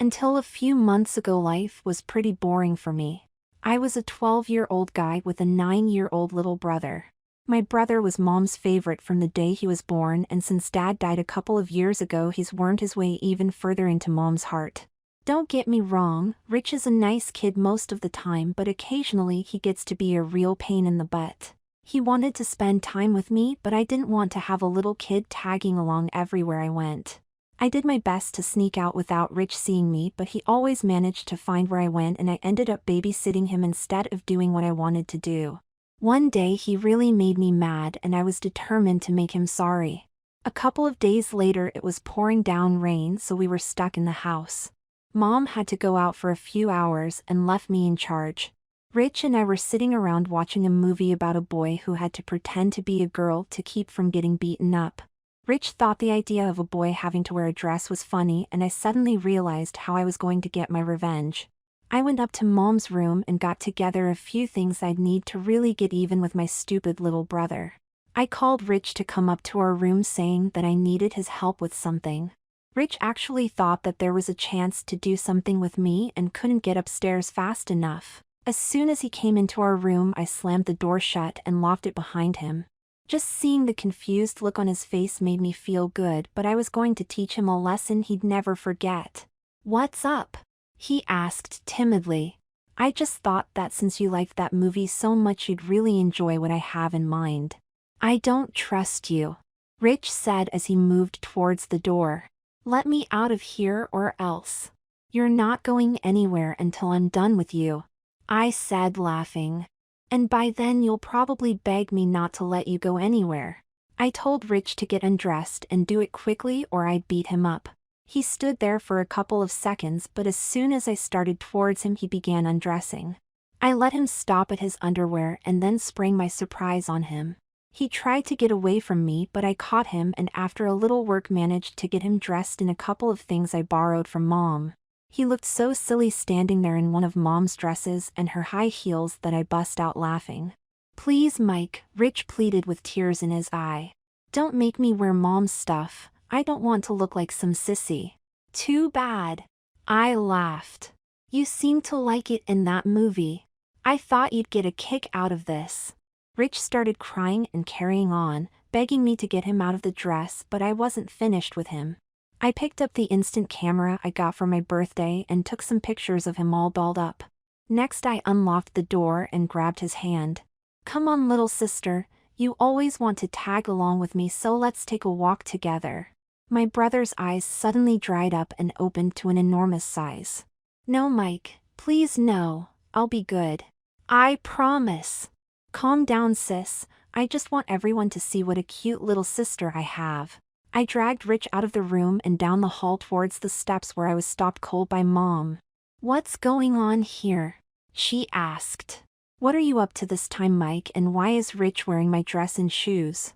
Until a few months ago, life was pretty boring for me. I was a 12-year-old guy with a 9-year-old little brother. My brother was mom's favorite from the day he was born, and since dad died a couple of years ago, he's wormed his way even further into mom's heart. Don't get me wrong, Rich is a nice kid most of the time, but occasionally he gets to be a real pain in the butt. He wanted to spend time with me, but I didn't want to have a little kid tagging along everywhere I went. I did my best to sneak out without Rich seeing me, but he always managed to find where I went, and I ended up babysitting him instead of doing what I wanted to do. One day he really made me mad, and I was determined to make him sorry. A couple of days later, it was pouring down rain, so we were stuck in the house. Mom had to go out for a few hours and left me in charge. Rich and I were sitting around watching a movie about a boy who had to pretend to be a girl to keep from getting beaten up. Rich thought the idea of a boy having to wear a dress was funny, and I suddenly realized how I was going to get my revenge. I went up to Mom's room and got together a few things I'd need to really get even with my stupid little brother. I called Rich to come up to our room, saying that I needed his help with something. Rich actually thought that there was a chance to do something with me and couldn't get upstairs fast enough. As soon as he came into our room, I slammed the door shut and locked it behind him. Just seeing the confused look on his face made me feel good, but I was going to teach him a lesson he'd never forget. "What's up?" he asked timidly. "I just thought that since you liked that movie so much, you'd really enjoy what I have in mind." "I don't trust you," Rich said as he moved towards the door. "Let me out of here or else. You're not going anywhere until I'm done with you," I said, laughing. "And by then you'll probably beg me not to let you go anywhere." I told Rich to get undressed and do it quickly or I'd beat him up. He stood there for a couple of seconds, but as soon as I started towards him, he began undressing. I let him stop at his underwear and then sprang my surprise on him. He tried to get away from me, but I caught him, and after a little work managed to get him dressed in a couple of things I borrowed from Mom. He looked so silly standing there in one of Mom's dresses and her high heels that I bust out laughing. "Please, Mike," Rich pleaded with tears in his eye. "Don't make me wear Mom's stuff. I don't want to look like some sissy." "Too bad," I laughed. "You seem to like it in that movie. I thought you'd get a kick out of this." Rich started crying and carrying on, begging me to get him out of the dress, but I wasn't finished with him. I picked up the instant camera I got for my birthday and took some pictures of him all dolled up. Next, I unlocked the door and grabbed his hand. "Come on, little sister, you always want to tag along with me, so let's take a walk together." My brother's eyes suddenly dried up and opened to an enormous size. "No, Mike, please no, I'll be good. I promise." "Calm down, sis, I just want everyone to see what a cute little sister I have." I dragged Rich out of the room and down the hall towards the steps, where I was stopped cold by Mom. "What's going on here?" she asked. "What are you up to this time, Mike, and why is Rich wearing my dress and shoes?"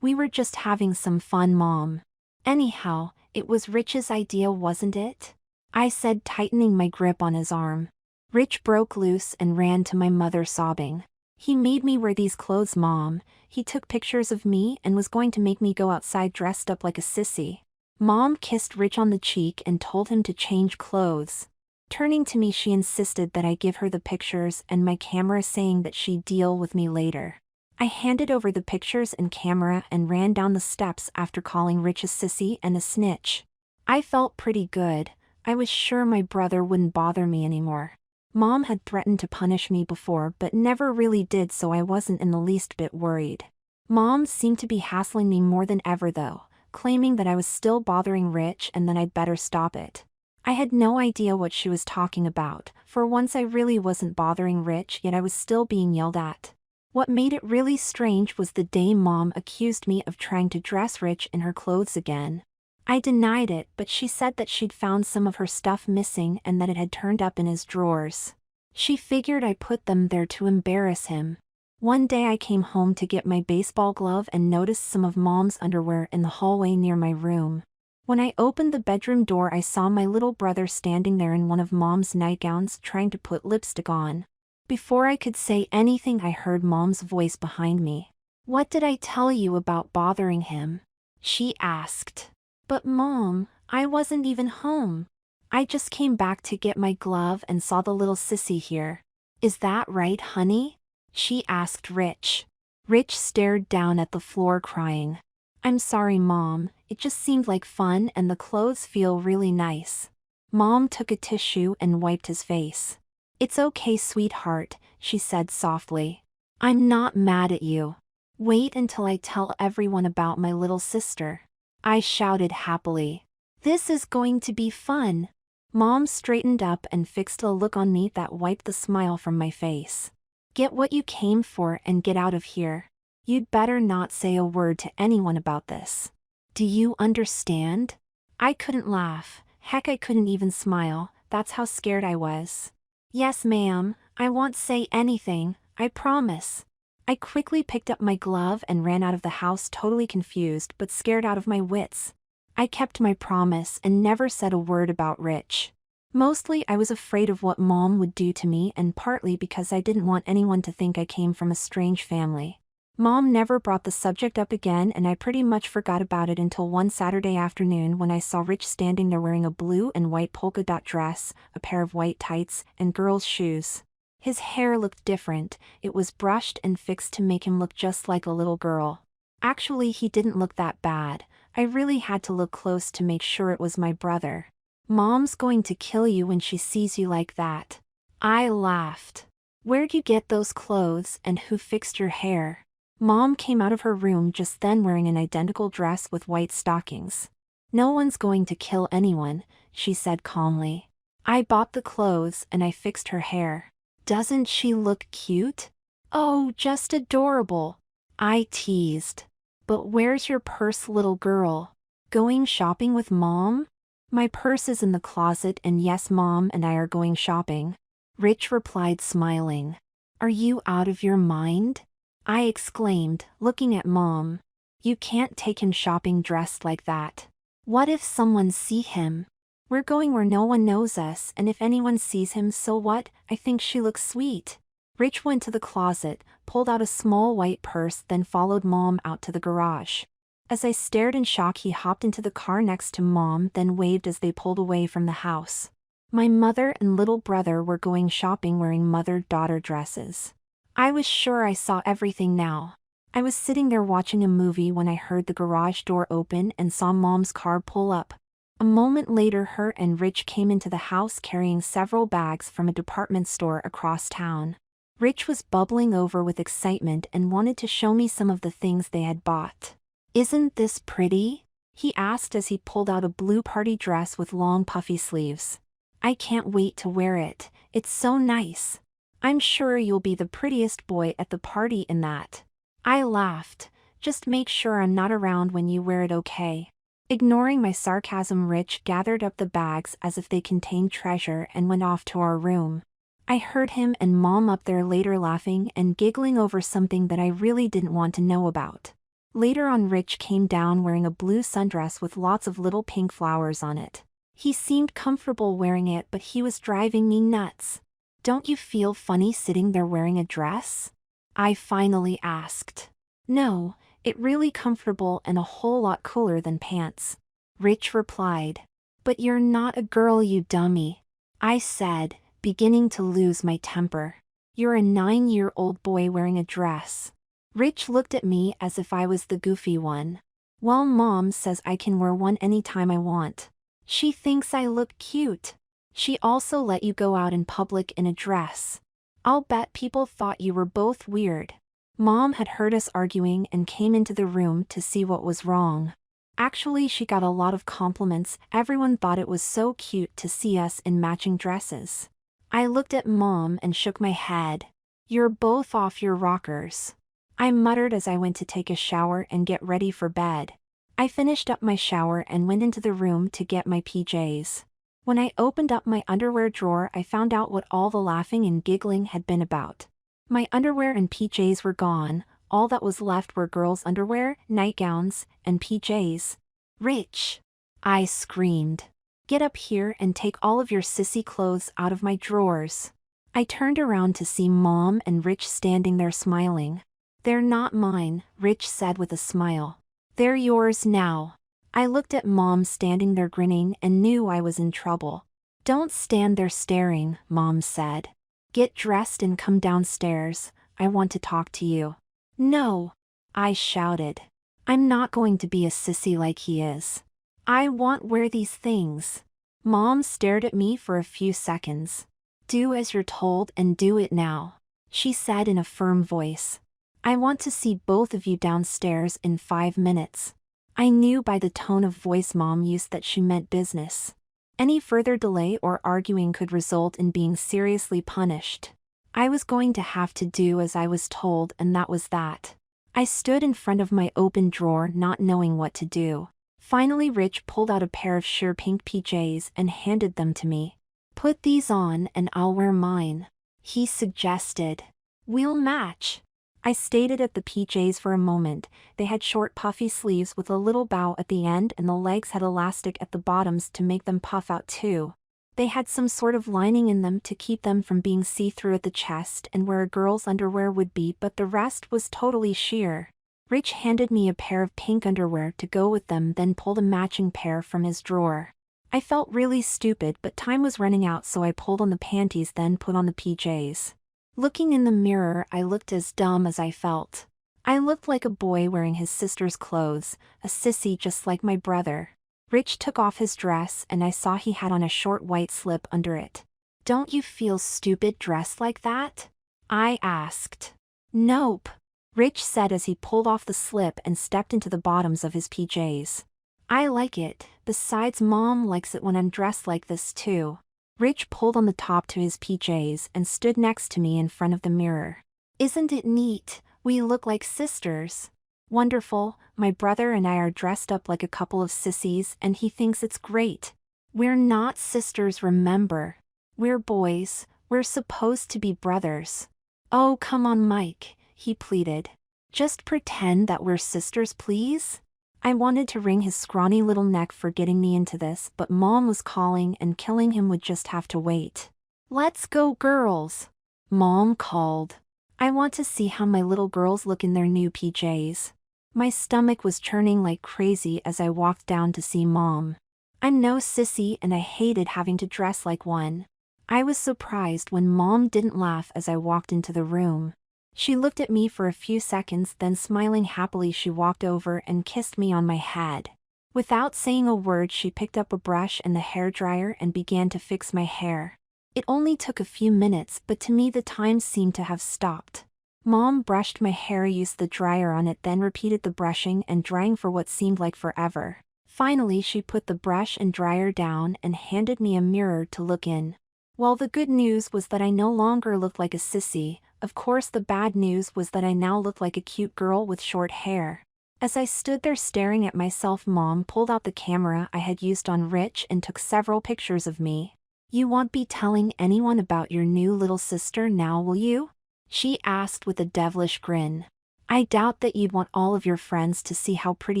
We were just having some fun, Mom. Anyhow, it was Rich's idea, wasn't it?" I said, tightening my grip on his arm. Rich broke loose and ran to my mother, sobbing. "He made me wear these clothes, Mom. He took pictures of me and was going to make me go outside dressed up like a sissy." Mom kissed Rich on the cheek and told him to change clothes. Turning to me, she insisted that I give her the pictures and my camera, saying that she'd deal with me later. I handed over the pictures and camera and ran down the steps after calling Rich a sissy and a snitch. I felt pretty good. I was sure my brother wouldn't bother me anymore. Mom had threatened to punish me before, but never really did, so I wasn't in the least bit worried. Mom seemed to be hassling me more than ever though, claiming that I was still bothering Rich and that I'd better stop it. I had no idea what she was talking about. For once, I really wasn't bothering Rich, yet I was still being yelled at. What made it really strange was the day Mom accused me of trying to dress Rich in her clothes again. I denied it, but she said that she'd found some of her stuff missing and that it had turned up in his drawers. She figured I put them there to embarrass him. One day I came home to get my baseball glove and noticed some of Mom's underwear in the hallway near my room. When I opened the bedroom door, I saw my little brother standing there in one of Mom's nightgowns, trying to put lipstick on. Before I could say anything, I heard Mom's voice behind me. "What did I tell you about bothering him?" she asked. "But Mom, I wasn't even home." I just came back to get my glove and saw the little sissy here. Is that right, honey? She asked Rich. Rich stared down at the floor crying. I'm sorry, Mom, it just seemed like fun and the clothes feel really nice. Mom took a tissue and wiped his face. It's okay, sweetheart, she said softly. I'm not mad at you. Wait until I tell everyone about my little sister. I shouted happily. This is going to be fun. Mom straightened up and fixed a look on me that wiped the smile from my face. Get what you came for and get out of here. You'd better not say a word to anyone about this. Do you understand? I couldn't laugh. Heck, I couldn't even smile. That's how scared I was. Yes, ma'am, I won't say anything, I promise. I quickly picked up my glove and ran out of the house, totally confused but scared out of my wits. I kept my promise and never said a word about Rich. Mostly I was afraid of what Mom would do to me, and partly because I didn't want anyone to think I came from a strange family. Mom never brought the subject up again, and I pretty much forgot about it until one Saturday afternoon when I saw Rich standing there wearing a blue and white polka dot dress, a pair of white tights, and girls' shoes. His hair looked different. It was brushed and fixed to make him look just like a little girl. Actually, he didn't look that bad. I really had to look close to make sure it was my brother. Mom's going to kill you when she sees you like that. I laughed. Where'd you get those clothes and who fixed your hair? Mom came out of her room just then wearing an identical dress with white stockings. No one's going to kill anyone, she said calmly. I bought the clothes and I fixed her hair. Doesn't she look cute? Oh, just adorable. I teased. But where's your purse, little girl? Going shopping with Mom? My purse is in the closet, and yes, Mom and I are going shopping. Rich replied, smiling. Are you out of your mind? I exclaimed, looking at Mom. You can't take him shopping dressed like that. What if someone see him? We're going where no one knows us, and if anyone sees him, so what? I think she looks sweet. Rich went to the closet, pulled out a small white purse, then followed Mom out to the garage. As I stared in shock, he hopped into the car next to Mom, then waved as they pulled away from the house. My mother and little brother were going shopping wearing mother-daughter dresses. I was sure I saw everything now. I was sitting there watching a movie when I heard the garage door open and saw Mom's car pull up. A moment later, her and Rich came into the house carrying several bags from a department store across town. Rich was bubbling over with excitement and wanted to show me some of the things they had bought. Isn't this pretty? He asked as he pulled out a blue party dress with long puffy sleeves. I can't wait to wear it. It's so nice. I'm sure you'll be the prettiest boy at the party in that. I laughed. Just make sure I'm not around when you wear it, okay? Ignoring my sarcasm, Rich gathered up the bags as if they contained treasure and went off to our room. I heard him and Mom up there later laughing and giggling over something that I really didn't want to know about. Later on, Rich came down wearing a blue sundress with lots of little pink flowers on it. He seemed comfortable wearing it, but he was driving me nuts. Don't you feel funny sitting there wearing a dress? I finally asked. No, it's really comfortable and a whole lot cooler than pants. Rich replied. But you're not a girl, you dummy. I said, beginning to lose my temper. You're a 9-year-old boy wearing a dress. Rich looked at me as if I was the goofy one. Well, Mom says I can wear one anytime I want. She thinks I look cute. She also let you go out in public in a dress. I'll bet people thought you were both weird. Mom had heard us arguing and came into the room to see what was wrong. Actually, she got a lot of compliments. Everyone thought it was so cute to see us in matching dresses. I looked at Mom and shook my head. You're both off your rockers. I muttered as I went to take a shower and get ready for bed. I finished up my shower and went into the room to get my PJs. When I opened up my underwear drawer, I found out what all the laughing and giggling had been about. My underwear and PJs were gone. All that was left were girls' underwear, nightgowns, and PJs. Rich! I screamed. Get up here and take all of your sissy clothes out of my drawers. I turned around to see Mom and Rich standing there smiling. They're not mine, Rich said with a smile. They're yours now. I looked at Mom standing there grinning and knew I was in trouble. Don't stand there staring, Mom said. Get dressed and come downstairs, I want to talk to you. No, I shouted. I'm not going to be a sissy like he is. I won't wear these things. Mom stared at me for a few seconds. Do as you're told and do it now, she said in a firm voice. I want to see both of you downstairs in 5 minutes. I knew by the tone of voice Mom used that she meant business. Any further delay or arguing could result in being seriously punished. I was going to have to do as I was told, and that was that. I stood in front of my open drawer not knowing what to do. Finally Rich pulled out a pair of sheer pink PJs and handed them to me. Put these on and I'll wear mine, he suggested. We'll match. I stared at the PJs for a moment. They had short puffy sleeves with a little bow at the end, and the legs had elastic at the bottoms to make them puff out too. They had some sort of lining in them to keep them from being see-through at the chest and where a girl's underwear would be, but the rest was totally sheer. Rich handed me a pair of pink underwear to go with them, then pulled a matching pair from his drawer. I felt really stupid, but time was running out, so I pulled on the panties then put on the PJs. Looking in the mirror, I looked as dumb as I felt. I looked like a boy wearing his sister's clothes, a sissy just like my brother. Rich took off his dress and I saw he had on a short white slip under it. Don't you feel stupid dressed like that? I asked. Nope, Rich said as he pulled off the slip and stepped into the bottoms of his PJs. I like it, besides Mom likes it when I'm dressed like this too. Rich pulled on the top to his PJs and stood next to me in front of the mirror. Isn't it neat? We look like sisters. Wonderful, my brother and I are dressed up like a couple of sissies and he thinks it's great. We're not sisters, remember. We're boys, we're supposed to be brothers. Oh, come on, Mike, he pleaded. Just pretend that we're sisters, please? I wanted to wring his scrawny little neck for getting me into this, but Mom was calling and killing him would just have to wait. Let's go, girls, Mom called. I want to see how my little girls look in their new PJs. My stomach was churning like crazy as I walked down to see Mom. I'm no sissy and I hated having to dress like one. I was surprised when Mom didn't laugh as I walked into the room. She looked at me for a few seconds, then smiling happily she walked over and kissed me on my head. Without saying a word, she picked up a brush and the hairdryer and began to fix my hair. It only took a few minutes, but to me the time seemed to have stopped. Mom brushed my hair, used the dryer on it, then repeated the brushing and drying for what seemed like forever. Finally she put the brush and dryer down and handed me a mirror to look in. Well, the good news was that I no longer looked like a sissy. Of course, the bad news was that I now looked like a cute girl with short hair. As I stood there staring at myself, Mom pulled out the camera I had used on Rich and took several pictures of me. You won't be telling anyone about your new little sister now, will you? She asked with a devilish grin. I doubt that you'd want all of your friends to see how pretty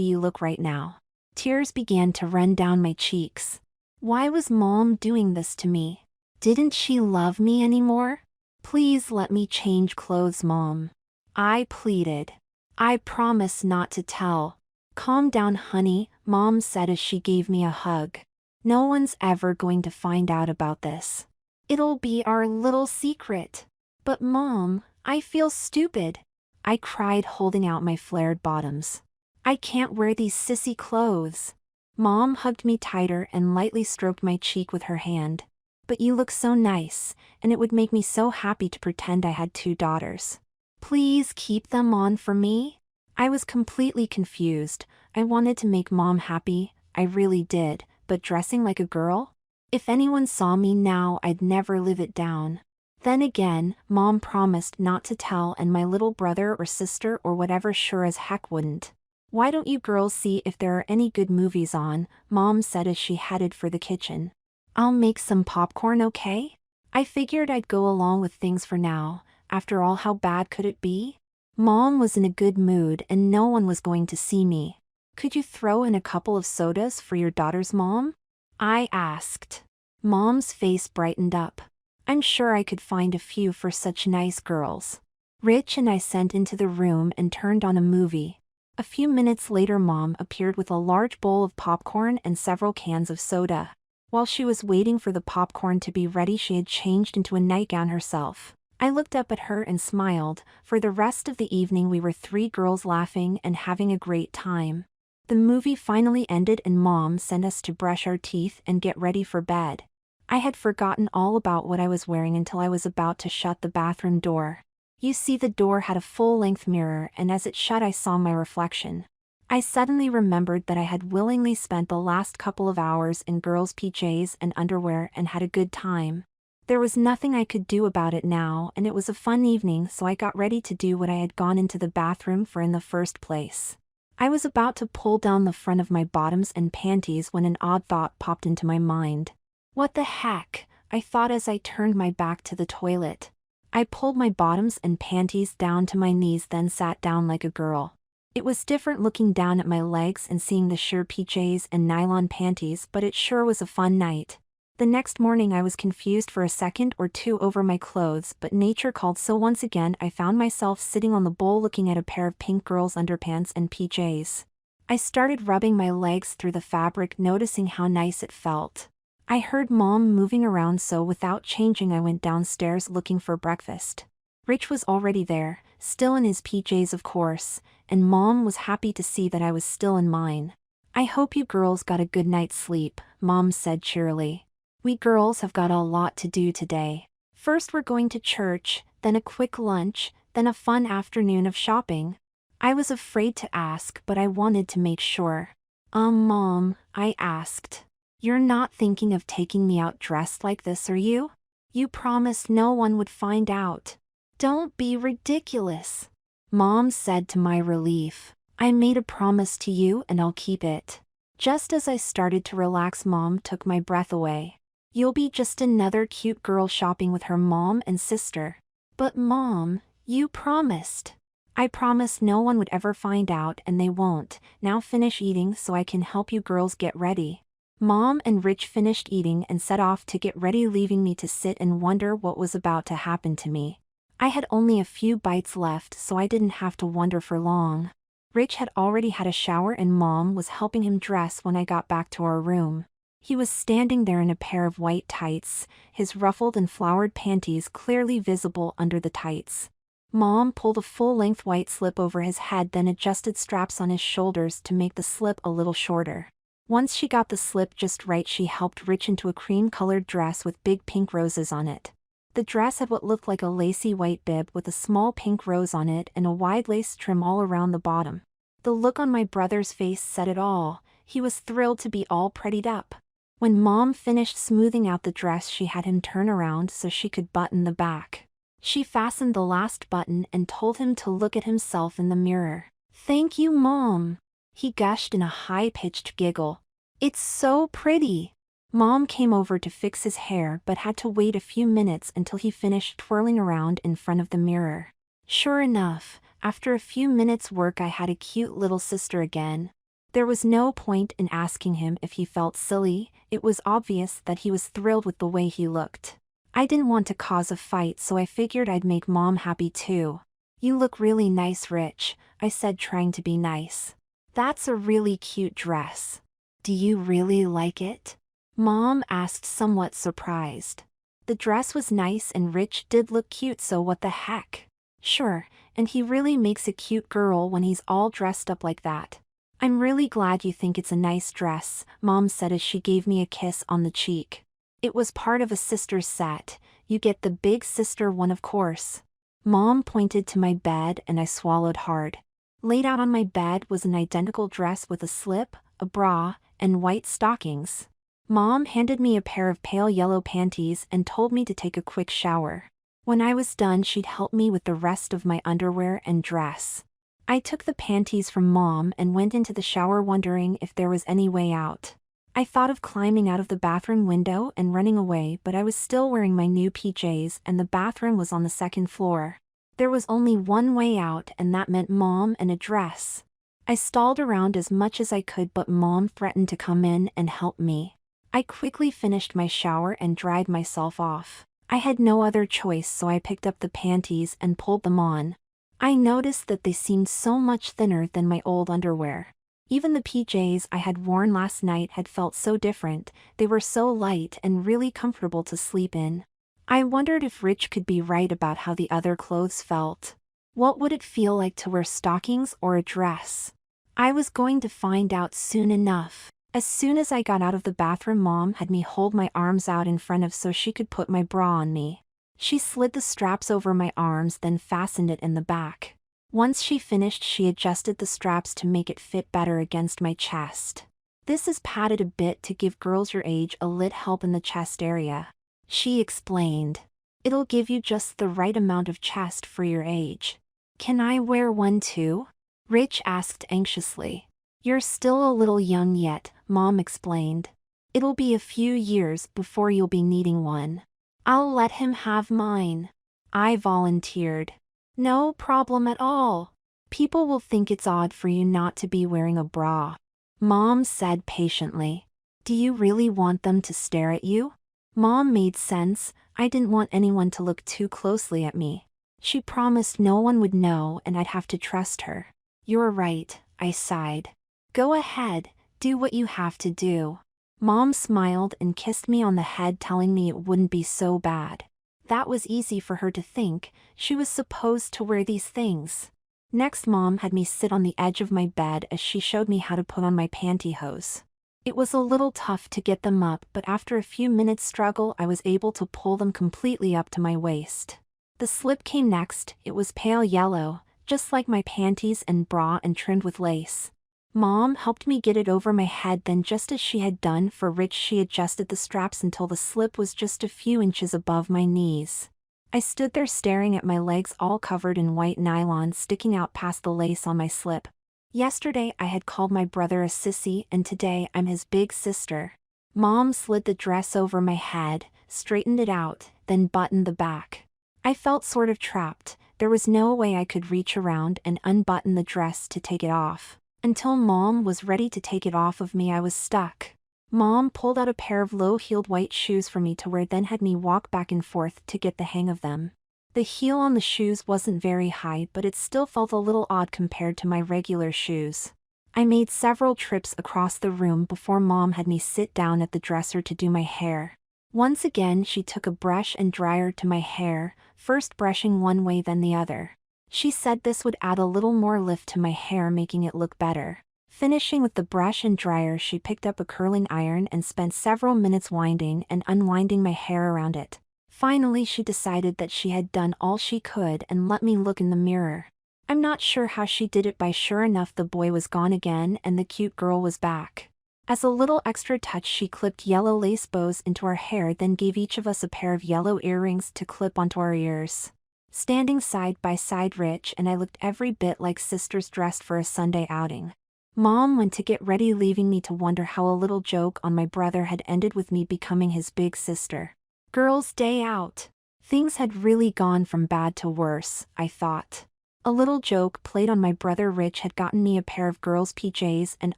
you look right now. Tears began to run down my cheeks. Why was Mom doing this to me? Didn't she love me anymore? Please let me change clothes, Mom, I pleaded. I promise not to tell. Calm down, honey, Mom said as she gave me a hug. No one's ever going to find out about this. It'll be our little secret. But Mom, I feel stupid, I cried, holding out my flared bottoms. I can't wear these sissy clothes. Mom hugged me tighter and lightly stroked my cheek with her hand. But you look so nice, and it would make me so happy to pretend I had 2 daughters. Please keep them on for me? I was completely confused. I wanted to make Mom happy, I really did, but dressing like a girl? If anyone saw me now, I'd never live it down. Then again, Mom promised not to tell, and my little brother or sister or whatever sure as heck wouldn't. Why don't you girls see if there are any good movies on? Mom said as she headed for the kitchen. I'll make some popcorn, okay? I figured I'd go along with things for now. After all, how bad could it be? Mom was in a good mood and no one was going to see me. Could you throw in a couple of sodas for your daughters, Mom? I asked. Mom's face brightened up. I'm sure I could find a few for such nice girls. Rich and I sent into the room and turned on a movie. A few minutes later, Mom appeared with a large bowl of popcorn and several cans of soda. While she was waiting for the popcorn to be ready, she had changed into a nightgown herself. I looked up at her and smiled. For the rest of the evening we were three girls laughing and having a great time. The movie finally ended and Mom sent us to brush our teeth and get ready for bed. I had forgotten all about what I was wearing until I was about to shut the bathroom door. You see, the door had a full-length mirror, and as it shut I saw my reflection. I suddenly remembered that I had willingly spent the last couple of hours in girls' PJs and underwear and had a good time. There was nothing I could do about it now, and it was a fun evening, so I got ready to do what I had gone into the bathroom for in the first place. I was about to pull down the front of my bottoms and panties when an odd thought popped into my mind. What the heck? I thought as I turned my back to the toilet. I pulled my bottoms and panties down to my knees, then sat down like a girl. It was different looking down at my legs and seeing the sheer PJs and nylon panties, but it sure was a fun night. The next morning I was confused for a second or two over my clothes, but nature called, so once again I found myself sitting on the bowl looking at a pair of pink girls' underpants and PJs. I started rubbing my legs through the fabric, noticing how nice it felt. I heard Mom moving around, so without changing I went downstairs looking for breakfast. Rich was already there, still in his PJs of course, and Mom was happy to see that I was still in mine. "I hope you girls got a good night's sleep," Mom said cheerily. "We girls have got a lot to do today. First we're going to church, then a quick lunch, then a fun afternoon of shopping." I was afraid to ask, but I wanted to make sure. Mom," I asked. "You're not thinking of taking me out dressed like this, are you? You promised no one would find out." "Don't be ridiculous," Mom said to my relief. "I made a promise to you and I'll keep it." Just as I started to relax, Mom took my breath away. "You'll be just another cute girl shopping with her mom and sister." "But Mom, you promised." "I promised no one would ever find out, and they won't. Now finish eating so I can help you girls get ready." Mom and Rich finished eating and set off to get ready, leaving me to sit and wonder what was about to happen to me. I had only a few bites left, so I didn't have to wonder for long. Rich had already had a shower and Mom was helping him dress when I got back to our room. He was standing there in a pair of white tights, his ruffled and flowered panties clearly visible under the tights. Mom pulled a full-length white slip over his head, then adjusted straps on his shoulders to make the slip a little shorter. Once she got the slip just right, she helped Rich into a cream-colored dress with big pink roses on it. The dress had what looked like a lacy white bib with a small pink rose on it and a wide lace trim all around the bottom. The look on my brother's face said it all. He was thrilled to be all prettied up. When Mom finished smoothing out the dress, she had him turn around so she could button the back. She fastened the last button and told him to look at himself in the mirror. "Thank you, Mom," he gushed in a high-pitched giggle. "It's so pretty." Mom came over to fix his hair but had to wait a few minutes until he finished twirling around in front of the mirror. Sure enough, after a few minutes' work I had a cute little sister again. There was no point in asking him if he felt silly. It was obvious that he was thrilled with the way he looked. I didn't want to cause a fight, so I figured I'd make Mom happy too. "You look really nice, Rich," I said, trying to be nice. "That's a really cute dress. Do you really like it?" Mom asked, somewhat surprised. The dress was nice and Rich did look cute, so what the heck? Sure, and he really makes a cute girl when he's all dressed up like that. "I'm really glad you think it's a nice dress," Mom said as she gave me a kiss on the cheek. "It was part of a sister's set. You get the big sister one, of course." Mom pointed to my bed and I swallowed hard. Laid out on my bed was an identical dress with a slip, a bra, and white stockings. Mom handed me a pair of pale yellow panties and told me to take a quick shower. When I was done, she'd help me with the rest of my underwear and dress. I took the panties from Mom and went into the shower, wondering if there was any way out. I thought of climbing out of the bathroom window and running away, but I was still wearing my new PJs and the bathroom was on the second floor. There was only one way out, and that meant Mom and a dress. I stalled around as much as I could, but Mom threatened to come in and help me. I quickly finished my shower and dried myself off. I had no other choice, so I picked up the panties and pulled them on. I noticed that they seemed so much thinner than my old underwear. Even the PJs I had worn last night had felt so different, they were so light and really comfortable to sleep in. I wondered if Rich could be right about how the other clothes felt. What would it feel like to wear stockings or a dress? I was going to find out soon enough. As soon as I got out of the bathroom, Mom had me hold my arms out in front of so she could put my bra on me. She slid the straps over my arms, then fastened it in the back. Once she finished, she adjusted the straps to make it fit better against my chest. This is padded a bit to give girls your age a little help in the chest area, she explained. It'll give you just the right amount of chest for your age. Can I wear one too? Rich asked anxiously. You're still a little young yet, Mom explained. It'll be a few years before you'll be needing one. I'll let him have mine, I volunteered. No problem at all. People will think it's odd for you not to be wearing a bra, Mom said patiently. Do you really want them to stare at you? Mom made sense. I didn't want anyone to look too closely at me. She promised no one would know and I'd have to trust her. You're right, I sighed. Go ahead, do what you have to do. Mom smiled and kissed me on the head, telling me it wouldn't be so bad. That was easy for her to think. She was supposed to wear these things. Next, Mom had me sit on the edge of my bed as she showed me how to put on my pantyhose. It was a little tough to get them up, but after a few minutes' struggle I was able to pull them completely up to my waist. The slip came next. It was pale yellow, just like my panties and bra, and trimmed with lace. Mom helped me get it over my head, then just as she had done for Rich, she adjusted the straps until the slip was just a few inches above my knees. I stood there staring at my legs all covered in white nylon sticking out past the lace on my slip. Yesterday I had called my brother a sissy, and today I'm his big sister. Mom slid the dress over my head, straightened it out, then buttoned the back. I felt sort of trapped. There was no way I could reach around and unbutton the dress to take it off. Until Mom was ready to take it off of me, I was stuck. Mom pulled out a pair of low-heeled white shoes for me to wear, then had me walk back and forth to get the hang of them. The heel on the shoes wasn't very high, but it still felt a little odd compared to my regular shoes. I made several trips across the room before Mom had me sit down at the dresser to do my hair. Once again she took a brush and dryer to my hair, first brushing one way then the other. She said this would add a little more lift to my hair, making it look better. Finishing with the brush and dryer, she picked up a curling iron and spent several minutes winding and unwinding my hair around it. Finally she decided that she had done all she could and let me look in the mirror. I'm not sure how she did it, but sure enough the boy was gone again and the cute girl was back. As a little extra touch she clipped yellow lace bows into our hair, then gave each of us a pair of yellow earrings to clip onto our ears. Standing side by side, Rich and I looked every bit like sisters dressed for a Sunday outing. Mom went to get ready, leaving me to wonder how a little joke on my brother had ended with me becoming his big sister. Girls' day out. Things had really gone from bad to worse, I thought. A little joke played on my brother. Rich had gotten me a pair of girls' PJs and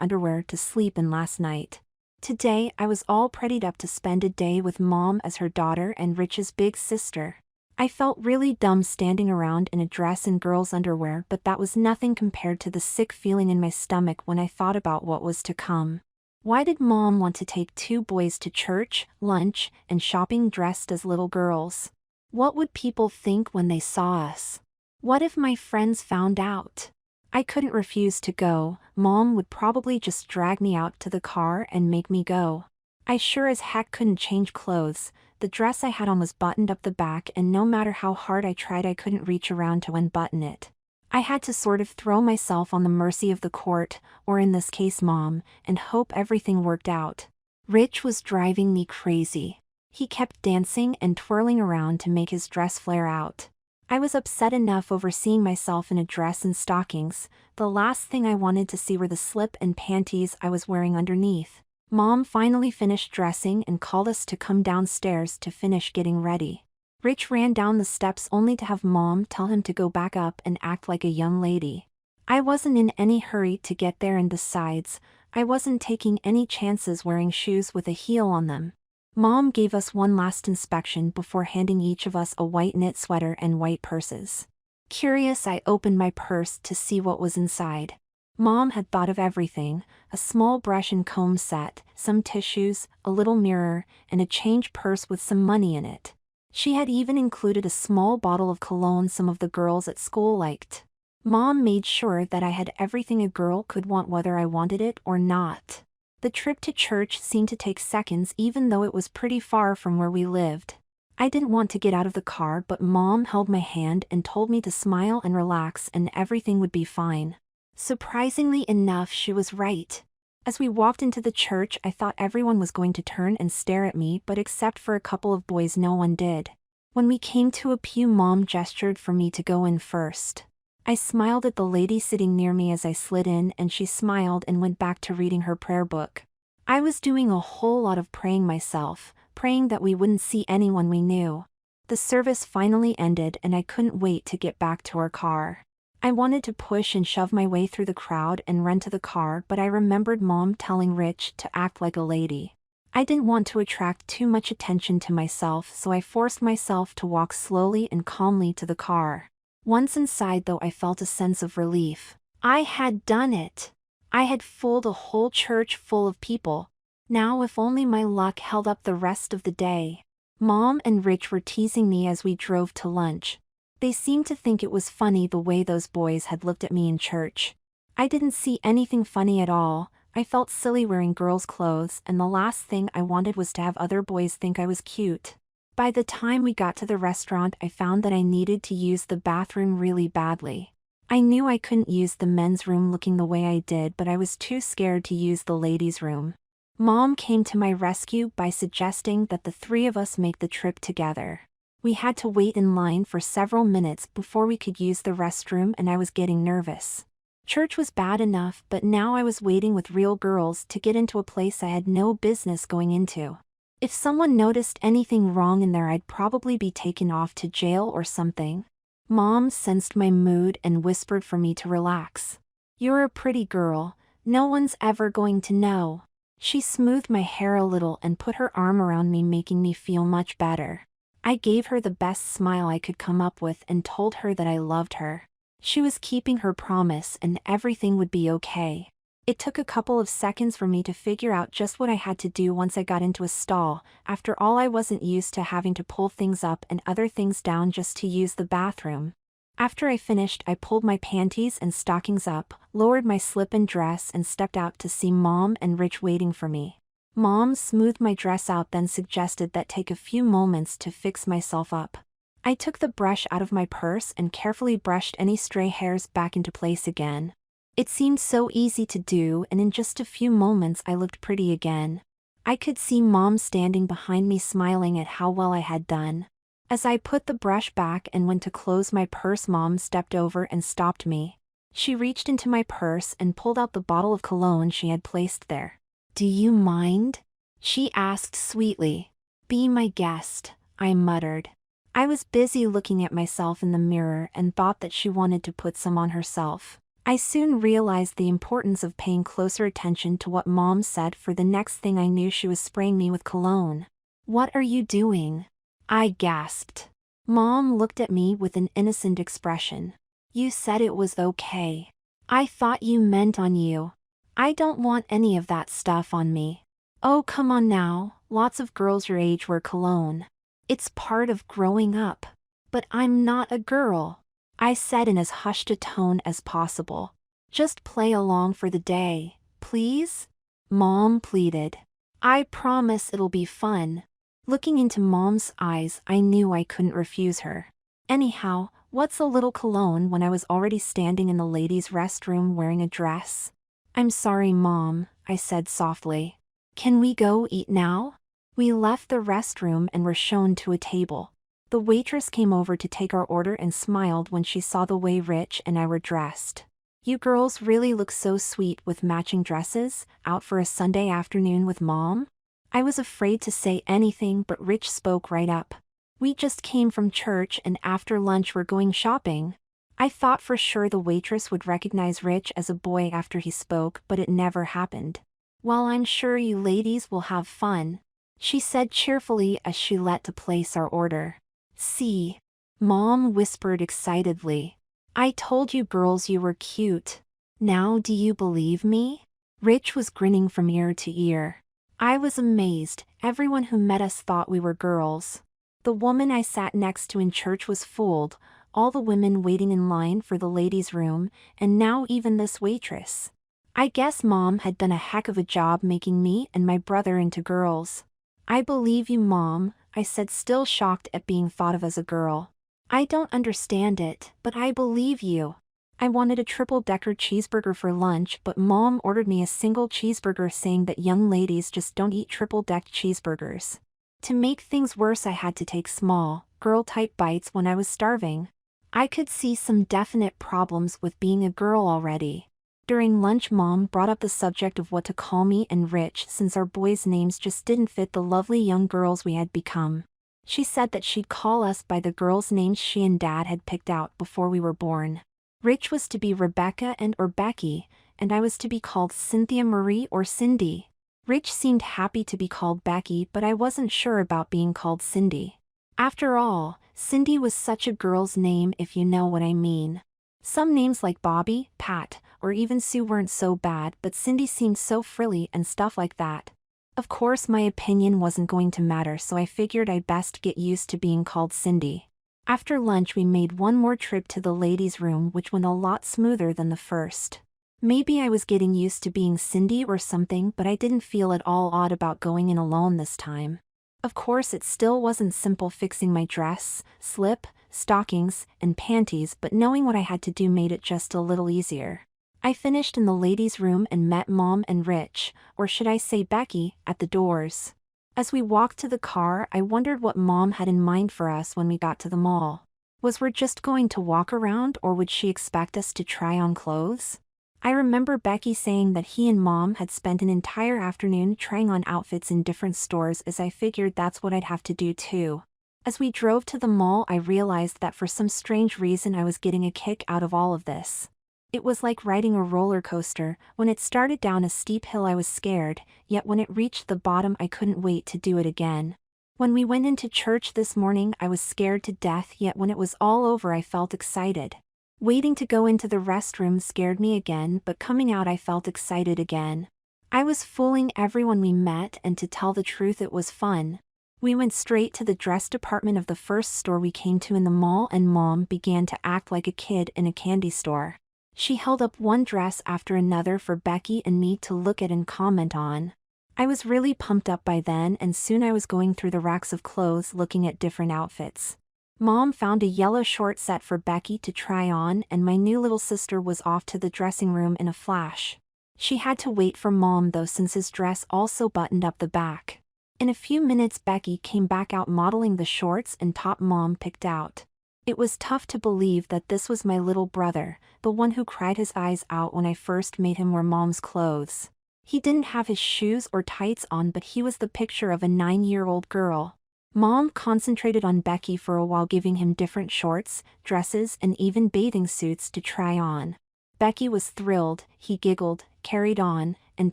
underwear to sleep in last night. Today I was all prettied up to spend a day with Mom as her daughter and Rich's big sister. I felt really dumb standing around in a dress and girls' underwear, but that was nothing compared to the sick feeling in my stomach when I thought about what was to come. Why did Mom want to take two boys to church, lunch, and shopping dressed as little girls? What would people think when they saw us? What if my friends found out? I couldn't refuse to go. Mom would probably just drag me out to the car and make me go. I sure as heck couldn't change clothes. The dress I had on was buttoned up the back, and no matter how hard I tried I couldn't reach around to unbutton it. I had to sort of throw myself on the mercy of the court, or in this case Mom, and hope everything worked out. Rich was driving me crazy. He kept dancing and twirling around to make his dress flare out. I was upset enough over seeing myself in a dress and stockings. The last thing I wanted to see were the slip and panties I was wearing underneath. Mom finally finished dressing and called us to come downstairs to finish getting ready. Rich ran down the steps only to have Mom tell him to go back up and act like a young lady. I wasn't in any hurry to get there, and besides, I wasn't taking any chances wearing shoes with a heel on them. Mom gave us one last inspection before handing each of us a white knit sweater and white purses. Curious, I opened my purse to see what was inside. Mom had thought of everything: a small brush and comb set, some tissues, a little mirror, and a change purse with some money in it. She had even included a small bottle of cologne some of the girls at school liked. Mom made sure that I had everything a girl could want whether I wanted it or not. The trip to church seemed to take seconds even though it was pretty far from where we lived. I didn't want to get out of the car, but Mom held my hand and told me to smile and relax and everything would be fine. Surprisingly enough, she was right. As we walked into the church, I thought everyone was going to turn and stare at me, but except for a couple of boys, no one did. When we came to a pew, Mom gestured for me to go in first. I smiled at the lady sitting near me as I slid in, and she smiled and went back to reading her prayer book. I was doing a whole lot of praying myself, praying that we wouldn't see anyone we knew. The service finally ended and I couldn't wait to get back to our car. I wanted to push and shove my way through the crowd and run to the car, but I remembered Mom telling Rich to act like a lady. I didn't want to attract too much attention to myself, so I forced myself to walk slowly and calmly to the car. Once inside though, I felt a sense of relief. I had done it. I had fooled a whole church full of people. Now if only my luck held up the rest of the day. Mom and Rich were teasing me as we drove to lunch. They seemed to think it was funny the way those boys had looked at me in church. I didn't see anything funny at all. I felt silly wearing girls' clothes, and the last thing I wanted was to have other boys think I was cute. By the time we got to the restaurant, I found that I needed to use the bathroom really badly. I knew I couldn't use the men's room looking the way I did, but I was too scared to use the ladies' room. Mom came to my rescue by suggesting that the three of us make the trip together. We had to wait in line for several minutes before we could use the restroom, and I was getting nervous. Church was bad enough, but now I was waiting with real girls to get into a place I had no business going into. If someone noticed anything wrong in there, I'd probably be taken off to jail or something. Mom sensed my mood and whispered for me to relax. "You're a pretty girl. No one's ever going to know." She smoothed my hair a little and put her arm around me, making me feel much better. I gave her the best smile I could come up with and told her that I loved her. She was keeping her promise and everything would be okay. It took a couple of seconds for me to figure out just what I had to do once I got into a stall. After all, I wasn't used to having to pull things up and other things down just to use the bathroom. After I finished, I pulled my panties and stockings up, lowered my slip and dress, and stepped out to see Mom and Rich waiting for me. Mom smoothed my dress out, then suggested that take a few moments to fix myself up. I took the brush out of my purse and carefully brushed any stray hairs back into place again. It seemed so easy to do, and in just a few moments I looked pretty again. I could see Mom standing behind me smiling at how well I had done. As I put the brush back and went to close my purse, Mom stepped over and stopped me. She reached into my purse and pulled out the bottle of cologne she had placed there. "Do you mind?" she asked sweetly. "Be my guest," I muttered. I was busy looking at myself in the mirror and thought that she wanted to put some on herself. I soon realized the importance of paying closer attention to what Mom said, for the next thing I knew she was spraying me with cologne. "What are you doing?" I gasped. Mom looked at me with an innocent expression. "You said it was okay. I thought you meant on you. I don't want any of that stuff on me." "Oh, come on now, lots of girls your age wear cologne. It's part of growing up." "But I'm not a girl," I said in as hushed a tone as possible. "Just play along for the day, please?" Mom pleaded. "I promise it'll be fun." Looking into Mom's eyes, I knew I couldn't refuse her. Anyhow, what's a little cologne when I was already standing in the ladies' restroom wearing a dress? "I'm sorry, Mom," I said softly. "Can we go eat now?" We left the restroom and were shown to a table. The waitress came over to take our order and smiled when she saw the way Rich and I were dressed. "You girls really look so sweet with matching dresses, out for a Sunday afternoon with Mom?" I was afraid to say anything, but Rich spoke right up. "We just came from church and after lunch we're going shopping." I thought for sure the waitress would recognize Rich as a boy after he spoke, but it never happened. "Well, I'm sure you ladies will have fun," she said cheerfully as she let to place our order. "See," Mom whispered excitedly. "I told you girls you were cute." Now do you believe me? Rich was grinning from ear to ear. I was amazed. Everyone who met us thought we were girls. The woman I sat next to in church was fooled, all the women waiting in line for the ladies' room, and now even this waitress. I guess Mom had done a heck of a job making me and my brother into girls. I believe you, Mom, I said, still shocked at being thought of as a girl. I don't understand it, but I believe you. I wanted a triple-decker cheeseburger for lunch, but Mom ordered me a single cheeseburger, saying that young ladies just don't eat triple-decked cheeseburgers. To make things worse, I had to take small, girl-type bites when I was starving. I could see some definite problems with being a girl already. During lunch, Mom brought up the subject of what to call me and Rich, since our boys' names just didn't fit the lovely young girls we had become. She said that she'd call us by the girls' names she and Dad had picked out before we were born. Rich was to be Rebecca or Becky, and I was to be called Cynthia Marie or Cindy. Rich seemed happy to be called Becky, but I wasn't sure about being called Cindy. After all, Cindy was such a girl's name, if you know what I mean. Some names like Bobby, Pat, or even Sue weren't so bad, but Cindy seemed so frilly and stuff like that. Of course, my opinion wasn't going to matter, so I figured I'd best get used to being called Cindy. After lunch, we made one more trip to the ladies' room, which went a lot smoother than the first. Maybe I was getting used to being Cindy or something, but I didn't feel at all odd about going in alone this time. Of course, it still wasn't simple fixing my dress, slip, stockings, and panties, but knowing what I had to do made it just a little easier. I finished in the ladies' room and met Mom and Rich, or should I say Becky, at the doors. As we walked to the car, I wondered what Mom had in mind for us when we got to the mall. Was we just going to walk around, or would she expect us to try on clothes? I remember Becky saying that he and Mom had spent an entire afternoon trying on outfits in different stores, as I figured that's what I'd have to do too. As we drove to the mall, I realized that for some strange reason I was getting a kick out of all of this. It was like riding a roller coaster. When it started down a steep hill, I was scared, yet when it reached the bottom, I couldn't wait to do it again. When we went into church this morning, I was scared to death, yet when it was all over, I felt excited. Waiting to go into the restroom scared me again, but coming out, I felt excited again. I was fooling everyone we met, and to tell the truth, it was fun. We went straight to the dress department of the first store we came to in the mall, and Mom began to act like a kid in a candy store. She held up one dress after another for Becky and me to look at and comment on. I was really pumped up by then, and soon I was going through the racks of clothes looking at different outfits. Mom found a yellow short set for Becky to try on, and my new little sister was off to the dressing room in a flash. She had to wait for Mom though, since his dress also buttoned up the back. In a few minutes, Becky came back out modeling the shorts and top Mom picked out. It was tough to believe that this was my little brother, the one who cried his eyes out when I first made him wear Mom's clothes. He didn't have his shoes or tights on, but he was the picture of a 9-year-old girl. Mom concentrated on Becky for a while, giving him different shorts, dresses, and even bathing suits to try on. Becky was thrilled. He giggled, carried on, and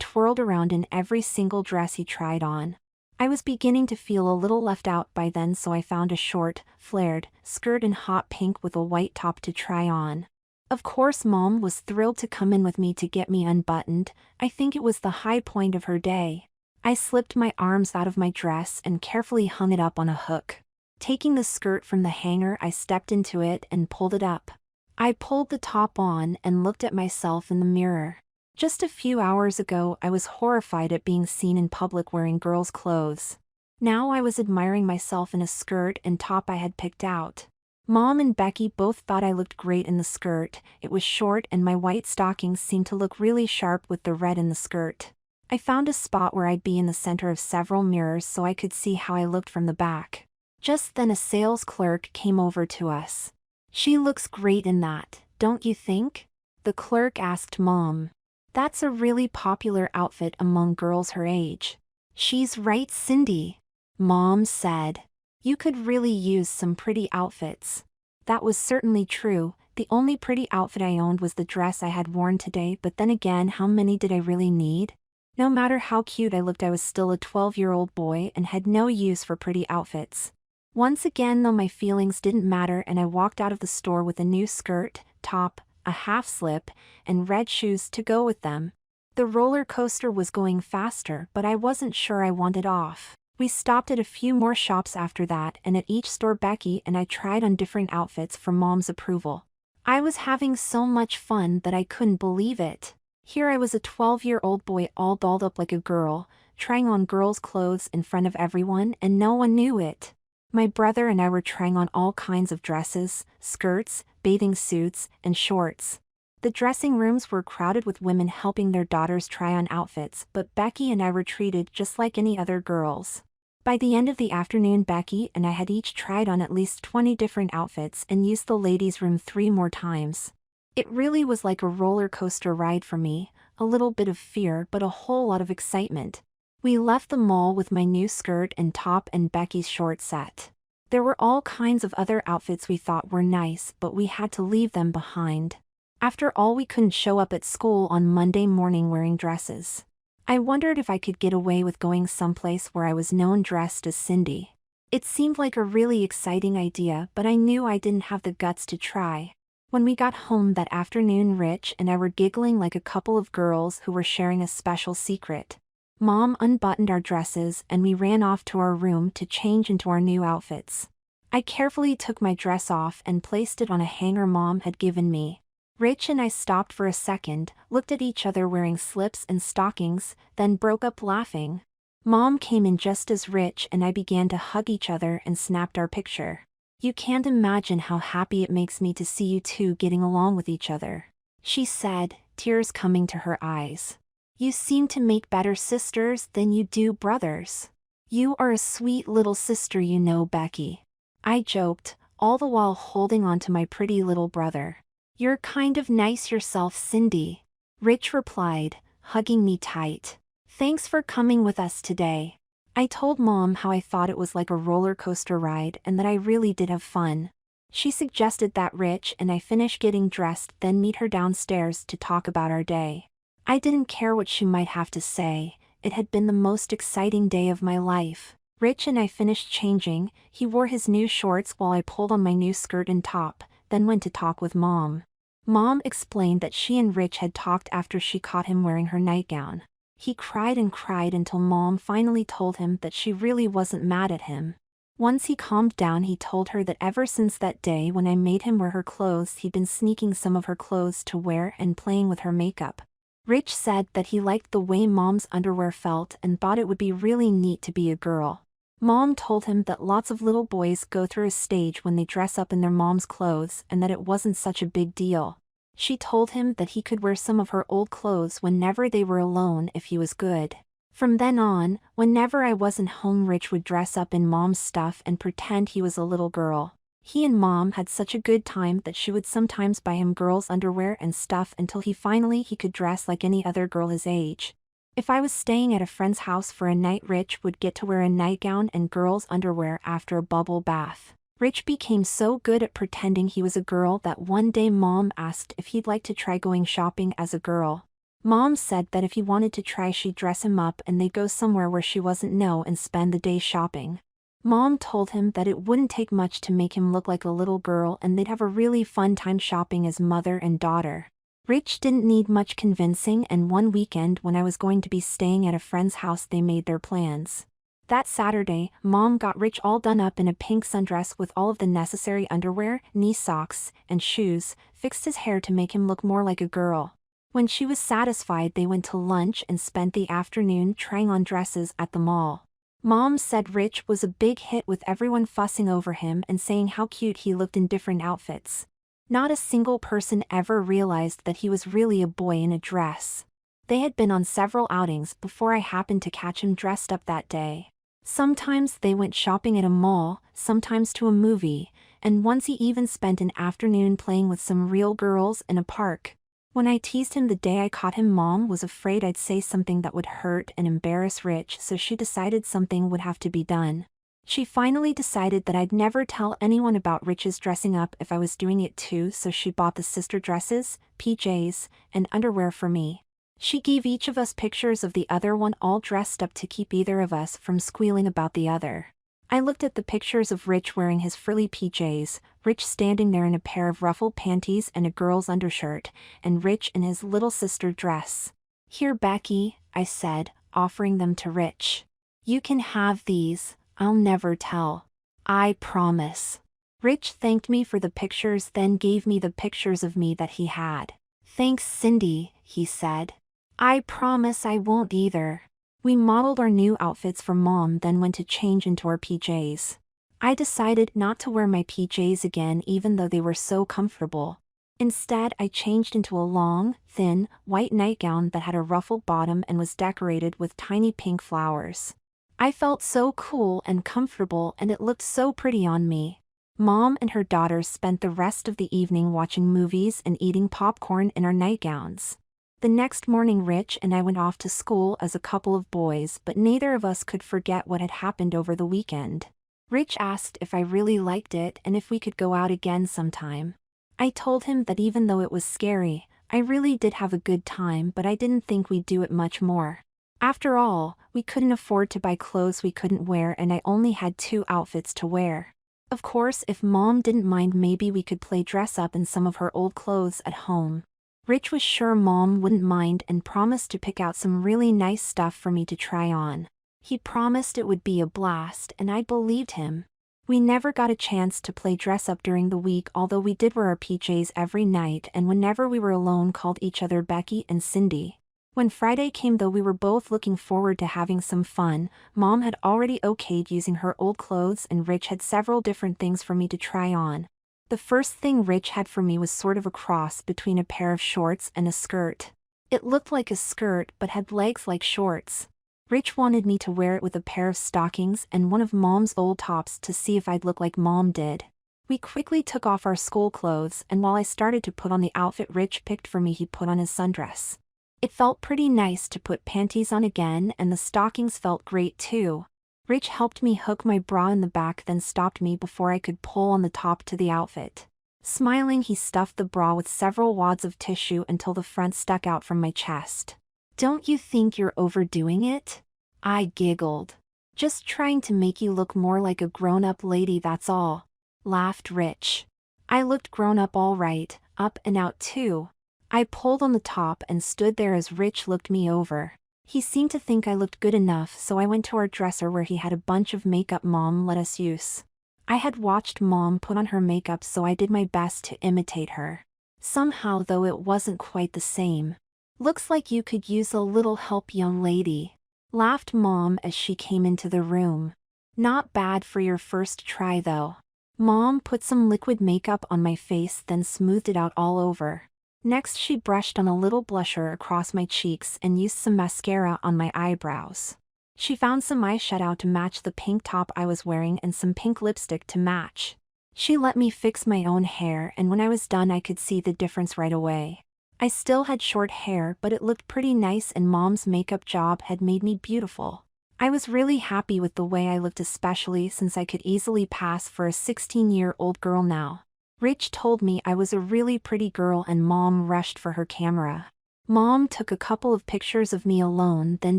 twirled around in every single dress he tried on. I was beginning to feel a little left out by then, so I found a short, flared skirt in hot pink with a white top to try on. Of course, Mom was thrilled to come in with me to get me unbuttoned. I think it was the high point of her day. I slipped my arms out of my dress and carefully hung it up on a hook. Taking the skirt from the hanger, I stepped into it and pulled it up. I pulled the top on and looked at myself in the mirror. Just a few hours ago, I was horrified at being seen in public wearing girls' clothes. Now I was admiring myself in a skirt and top I had picked out. Mom and Becky both thought I looked great in the skirt. It was short and my white stockings seemed to look really sharp with the red in the skirt. I found a spot where I'd be in the center of several mirrors so I could see how I looked from the back. Just then a sales clerk came over to us. "She looks great in that, don't you think?" the clerk asked Mom. "That's a really popular outfit among girls her age." "She's right, Cindy," Mom said. "You could really use some pretty outfits." That was certainly true. The only pretty outfit I owned was the dress I had worn today, but then again, how many did I really need? No matter how cute I looked, I was still a 12-year-old boy and had no use for pretty outfits. Once again though, my feelings didn't matter, and I walked out of the store with a new skirt, top, a half-slip, and red shoes to go with them. The roller coaster was going faster, but I wasn't sure I wanted off. We stopped at a few more shops after that, and at each store Becky and I tried on different outfits for Mom's approval. I was having so much fun that I couldn't believe it. Here I was, a 12-year-old boy all dolled up like a girl, trying on girls' clothes in front of everyone, and no one knew it. My brother and I were trying on all kinds of dresses, skirts, bathing suits, and shorts. The dressing rooms were crowded with women helping their daughters try on outfits, but Becky and I were treated just like any other girls. By the end of the afternoon, Becky and I had each tried on at least 20 different outfits and used the ladies' room 3 more times. It really was like a roller coaster ride for me, a little bit of fear but a whole lot of excitement. We left the mall with my new skirt and top and Becky's short set. There were all kinds of other outfits we thought were nice, but we had to leave them behind. After all, we couldn't show up at school on Monday morning wearing dresses. I wondered if I could get away with going someplace where I was known dressed as Cindy. It seemed like a really exciting idea, but I knew I didn't have the guts to try. When we got home that afternoon, Rich and I were giggling like a couple of girls who were sharing a special secret. Mom unbuttoned our dresses and we ran off to our room to change into our new outfits. I carefully took my dress off and placed it on a hanger Mom had given me. Rich and I stopped for a second, looked at each other wearing slips and stockings, then broke up laughing. Mom came in just as Rich and I began to hug each other and snapped our picture. "You can't imagine how happy it makes me to see you two getting along with each other," she said, tears coming to her eyes. "You seem to make better sisters than you do brothers. You are a sweet little sister, you know, Becky," I joked, all the while holding on to my pretty little brother. "You're kind of nice yourself, Cindy," Rich replied, hugging me tight. "Thanks for coming with us today." I told Mom how I thought it was like a roller coaster ride and that I really did have fun. She suggested that Rich and I finish getting dressed, then meet her downstairs to talk about our day. I didn't care what she might have to say. It had been the most exciting day of my life. Rich and I finished changing. He wore his new shorts while I pulled on my new skirt and top, then went to talk with Mom. Mom explained that she and Rich had talked after she caught him wearing her nightgown. He cried and cried until Mom finally told him that she really wasn't mad at him. Once he calmed down, he told her that ever since that day when I made him wear her clothes, he'd been sneaking some of her clothes to wear and playing with her makeup. Rich said that he liked the way Mom's underwear felt and thought it would be really neat to be a girl. Mom told him that lots of little boys go through a stage when they dress up in their mom's clothes and that it wasn't such a big deal. She told him that he could wear some of her old clothes whenever they were alone if he was good. From then on, whenever I wasn't home, Rich would dress up in Mom's stuff and pretend he was a little girl. He and Mom had such a good time that she would sometimes buy him girls' underwear and stuff until he could dress like any other girl his age. If I was staying at a friend's house for a night, Rich would get to wear a nightgown and girls' underwear after a bubble bath. Rich became so good at pretending he was a girl that one day Mom asked if he'd like to try going shopping as a girl. Mom said that if he wanted to try, she'd dress him up and they'd go somewhere where she wasn't known and spend the day shopping. Mom told him that it wouldn't take much to make him look like a little girl and they'd have a really fun time shopping as mother and daughter. Rich didn't need much convincing, and one weekend when I was going to be staying at a friend's house, they made their plans. That Saturday, Mom got Rich all done up in a pink sundress with all of the necessary underwear, knee socks, and shoes, fixed his hair to make him look more like a girl. When she was satisfied, they went to lunch and spent the afternoon trying on dresses at the mall. Mom said Rich was a big hit, with everyone fussing over him and saying how cute he looked in different outfits. Not a single person ever realized that he was really a boy in a dress. They had been on several outings before I happened to catch him dressed up that day. Sometimes they went shopping at a mall, sometimes to a movie, and once he even spent an afternoon playing with some real girls in a park. When I teased him the day I caught him, Mom was afraid I'd say something that would hurt and embarrass Rich, so she decided something would have to be done. She finally decided that I'd never tell anyone about Rich's dressing up if I was doing it too, so she bought the sister dresses, PJs, and underwear for me. She gave each of us pictures of the other one all dressed up to keep either of us from squealing about the other. I looked at the pictures of Rich wearing his frilly PJs, Rich standing there in a pair of ruffled panties and a girl's undershirt, and Rich in his little sister dress. "Here, Becky," I said, offering them to Rich. "You can have these, I'll never tell. I promise." Rich thanked me for the pictures, then gave me the pictures of me that he had. "Thanks, Cindy," he said. "I promise I won't either." We modeled our new outfits for Mom, then went to change into our PJs. I decided not to wear my PJs again even though they were so comfortable. Instead, I changed into a long, thin, white nightgown that had a ruffled bottom and was decorated with tiny pink flowers. I felt so cool and comfortable, and it looked so pretty on me. Mom and her daughters spent the rest of the evening watching movies and eating popcorn in our nightgowns. The next morning Rich and I went off to school as a couple of boys, but neither of us could forget what had happened over the weekend. Rich asked if I really liked it and if we could go out again sometime. I told him that even though it was scary, I really did have a good time, but I didn't think we'd do it much more. After all, we couldn't afford to buy clothes we couldn't wear, and I only had 2 outfits to wear. Of course, if Mom didn't mind, maybe we could play dress up in some of her old clothes at home. Rich was sure Mom wouldn't mind and promised to pick out some really nice stuff for me to try on. He promised it would be a blast, and I believed him. We never got a chance to play dress up during the week, although we did wear our PJs every night, and whenever we were alone called each other Becky and Cindy. When Friday came, though we were both looking forward to having some fun, Mom had already okayed using her old clothes and Rich had several different things for me to try on. The first thing Rich had for me was sort of a cross between a pair of shorts and a skirt. It looked like a skirt but had legs like shorts. Rich wanted me to wear it with a pair of stockings and one of Mom's old tops to see if I'd look like Mom did. We quickly took off our school clothes, and while I started to put on the outfit Rich picked for me, he put on his sundress. It felt pretty nice to put panties on again, and the stockings felt great too. Rich helped me hook my bra in the back, then stopped me before I could pull on the top to the outfit. Smiling, he stuffed the bra with several wads of tissue until the front stuck out from my chest. "Don't you think you're overdoing it?" I giggled. "Just trying to make you look more like a grown-up lady, that's all," laughed Rich. I looked grown up all right, up and out too. I pulled on the top and stood there as Rich looked me over. He seemed to think I looked good enough, so I went to our dresser where he had a bunch of makeup Mom let us use. I had watched Mom put on her makeup, so I did my best to imitate her. Somehow, though, it wasn't quite the same. "Looks like you could use a little help, young lady," laughed Mom as she came into the room. "Not bad for your first try, though." Mom put some liquid makeup on my face, then smoothed it out all over. Next, she brushed on a little blusher across my cheeks and used some mascara on my eyebrows. She found some eyeshadow to match the pink top I was wearing and some pink lipstick to match. She let me fix my own hair, and when I was done I could see the difference right away. I still had short hair, but it looked pretty nice, and Mom's makeup job had made me beautiful. I was really happy with the way I looked, especially since I could easily pass for a 16-year-old girl now. Rich told me I was a really pretty girl, and Mom rushed for her camera. Mom took a couple of pictures of me alone, then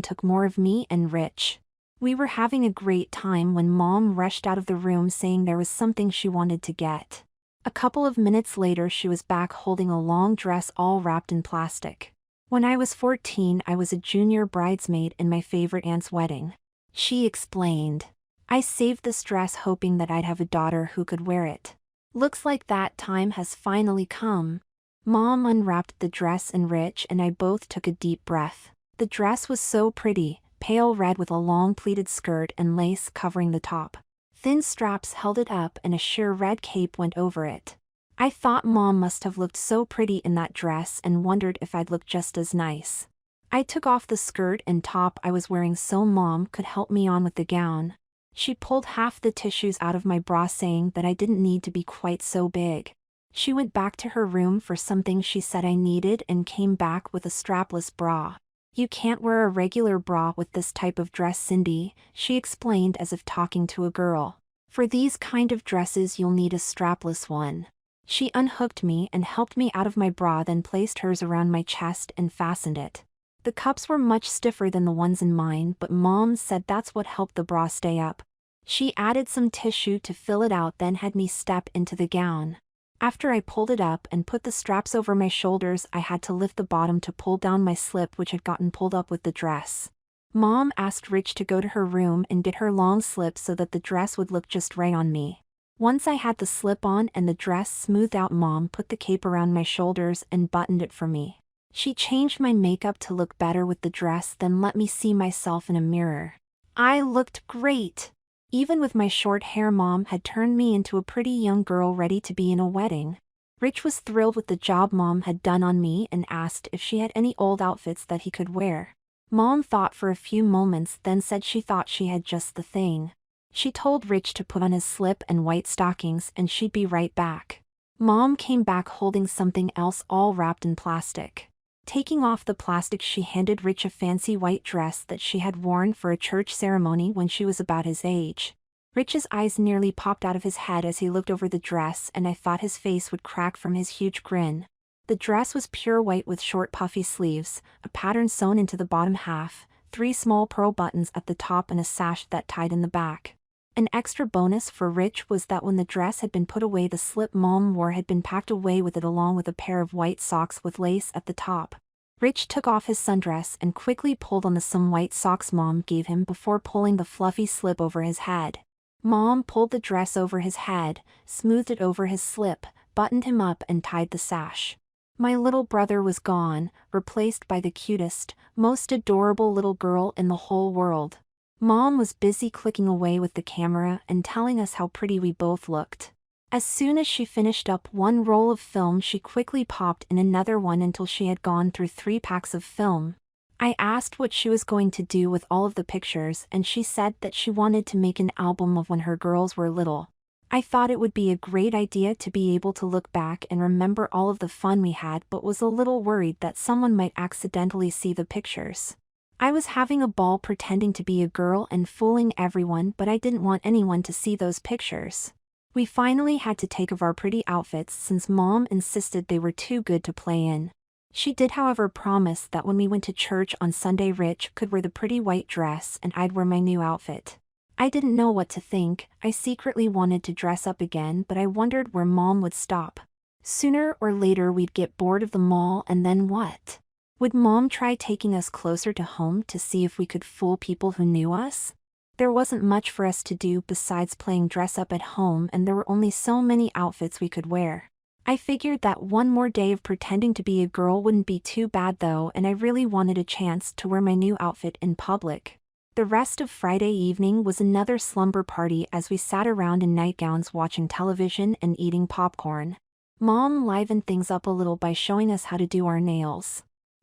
took more of me and Rich. We were having a great time when Mom rushed out of the room saying there was something she wanted to get. A couple of minutes later she was back holding a long dress all wrapped in plastic. "When I was 14, I was a junior bridesmaid in my favorite aunt's wedding," she explained. "I saved this dress hoping that I'd have a daughter who could wear it. Looks like that time has finally come." Mom unwrapped the dress, and Rich and I both took a deep breath. The dress was so pretty, pale red with a long pleated skirt and lace covering the top. Thin straps held it up and a sheer red cape went over it. I thought Mom must have looked so pretty in that dress and wondered if I'd look just as nice. I took off the skirt and top I was wearing so Mom could help me on with the gown. She pulled half the tissues out of my bra, saying that I didn't need to be quite so big. She went back to her room for something she said I needed and came back with a strapless bra. "You can't wear a regular bra with this type of dress, Cindy," she explained as if talking to a girl. "For these kind of dresses you'll need a strapless one." She unhooked me and helped me out of my bra, then placed hers around my chest and fastened it. The cups were much stiffer than the ones in mine, but Mom said that's what helped the bra stay up. She added some tissue to fill it out, then had me step into the gown. After I pulled it up and put the straps over my shoulders, I had to lift the bottom to pull down my slip, which had gotten pulled up with the dress. Mom asked Rich to go to her room and get her long slip so that the dress would look just right on me. Once I had the slip on and the dress smoothed out, Mom put the cape around my shoulders and buttoned it for me. She changed my makeup to look better with the dress, then let me see myself in a mirror. I looked great. Even with my short hair, Mom had turned me into a pretty young girl ready to be in a wedding. Rich was thrilled with the job Mom had done on me and asked if she had any old outfits that he could wear. Mom thought for a few moments, then said she thought she had just the thing. She told Rich to put on his slip and white stockings and she'd be right back. Mom came back holding something else all wrapped in plastic. Taking off the plastic, she handed Rich a fancy white dress that she had worn for a church ceremony when she was about his age. Rich's eyes nearly popped out of his head as he looked over the dress, and I thought his face would crack from his huge grin. The dress was pure white with short puffy sleeves, a pattern sewn into the bottom half, 3 small pearl buttons at the top and a sash that tied in the back. An extra bonus for Rich was that when the dress had been put away, the slip Mom wore had been packed away with it, along with a pair of white socks with lace at the top. Rich took off his sundress and quickly pulled on some white socks Mom gave him before pulling the fluffy slip over his head. Mom pulled the dress over his head, smoothed it over his slip, buttoned him up and tied the sash. My little brother was gone, replaced by the cutest, most adorable little girl in the whole world. Mom was busy clicking away with the camera and telling us how pretty we both looked. As soon as she finished up one roll of film, she quickly popped in another one until she had gone through 3 packs of film. I asked what she was going to do with all of the pictures, and she said that she wanted to make an album of when her girls were little. I thought it would be a great idea to be able to look back and remember all of the fun we had, but was a little worried that someone might accidentally see the pictures. I was having a ball pretending to be a girl and fooling everyone, but I didn't want anyone to see those pictures. We finally had to take off our pretty outfits since Mom insisted they were too good to play in. She did, however, promise that when we went to church on Sunday, Rich could wear the pretty white dress and I'd wear my new outfit. I didn't know what to think. I secretly wanted to dress up again, but I wondered where Mom would stop. Sooner or later we'd get bored of the mall, and then what? Would Mom try taking us closer to home to see if we could fool people who knew us? There wasn't much for us to do besides playing dress up at home, and there were only so many outfits we could wear. I figured that one more day of pretending to be a girl wouldn't be too bad though, and I really wanted a chance to wear my new outfit in public. The rest of Friday evening was another slumber party as we sat around in nightgowns watching television and eating popcorn. Mom livened things up a little by showing us how to do our nails.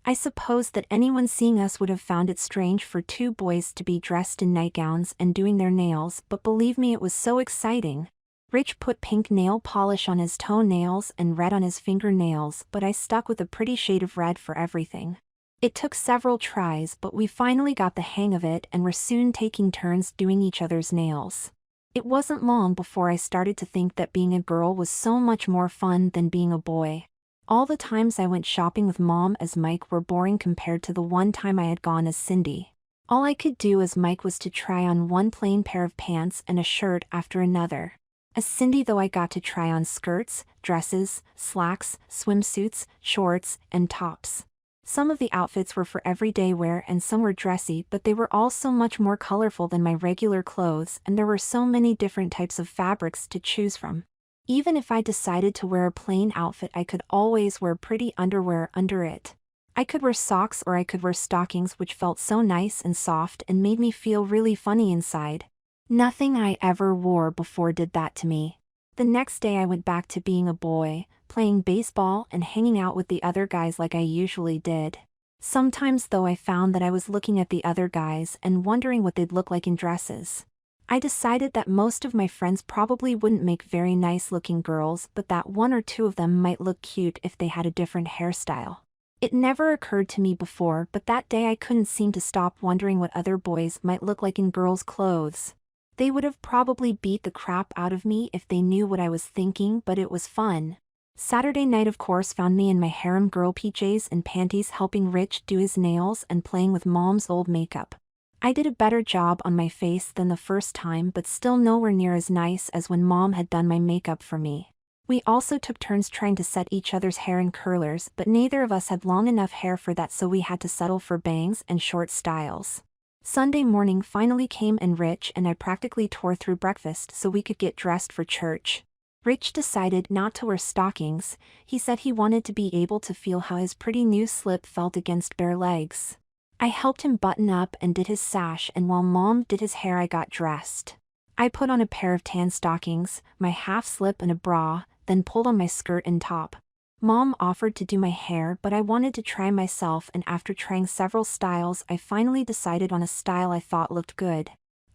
I suppose that anyone seeing us would have found it strange for 2 boys to be dressed in nightgowns and doing their nails, but believe me, it was so exciting. Rich put pink nail polish on his toenails and red on his fingernails, but I stuck with a pretty shade of red for everything. It took several tries, but we finally got the hang of it and were soon taking turns doing each other's nails. It wasn't long before I started to think that being a girl was so much more fun than being a boy. All the times I went shopping with Mom as Mike were boring compared to the one time I had gone as Cindy. All I could do as Mike was to try on one plain pair of pants and a shirt after another. As Cindy, though, I got to try on skirts, dresses, slacks, swimsuits, shorts, and tops. Some of the outfits were for everyday wear and some were dressy, but they were all so much more colorful than my regular clothes, and there were so many different types of fabrics to choose from. Even if I decided to wear a plain outfit, I could always wear pretty underwear under it. I could wear socks or I could wear stockings, which felt so nice and soft and made me feel really funny inside. Nothing I ever wore before did that to me. The next day I went back to being a boy, playing baseball and hanging out with the other guys like I usually did. Sometimes though I found that I was looking at the other guys and wondering what they'd look like in dresses. I decided that most of my friends probably wouldn't make very nice looking girls, but that 1 or 2 of them might look cute if they had a different hairstyle. It never occurred to me before, but that day I couldn't seem to stop wondering what other boys might look like in girls' clothes. They would have probably beat the crap out of me if they knew what I was thinking, but it was fun. Saturday night, of course, found me in my harem girl PJs and panties helping Rich do his nails and playing with Mom's old makeup. I did a better job on my face than the first time, but still nowhere near as nice as when Mom had done my makeup for me. We also took turns trying to set each other's hair in curlers, but neither of us had long enough hair for that, so we had to settle for bangs and short styles. Sunday morning finally came and Rich and I practically tore through breakfast so we could get dressed for church. Rich decided not to wear stockings. He said he wanted to be able to feel how his pretty new slip felt against bare legs. I helped him button up and did his sash, and while Mom did his hair I got dressed. I put on a pair of tan stockings, my half slip and a bra, then pulled on my skirt and top. Mom offered to do my hair, but I wanted to try myself, and after trying several styles I finally decided on a style I thought looked good.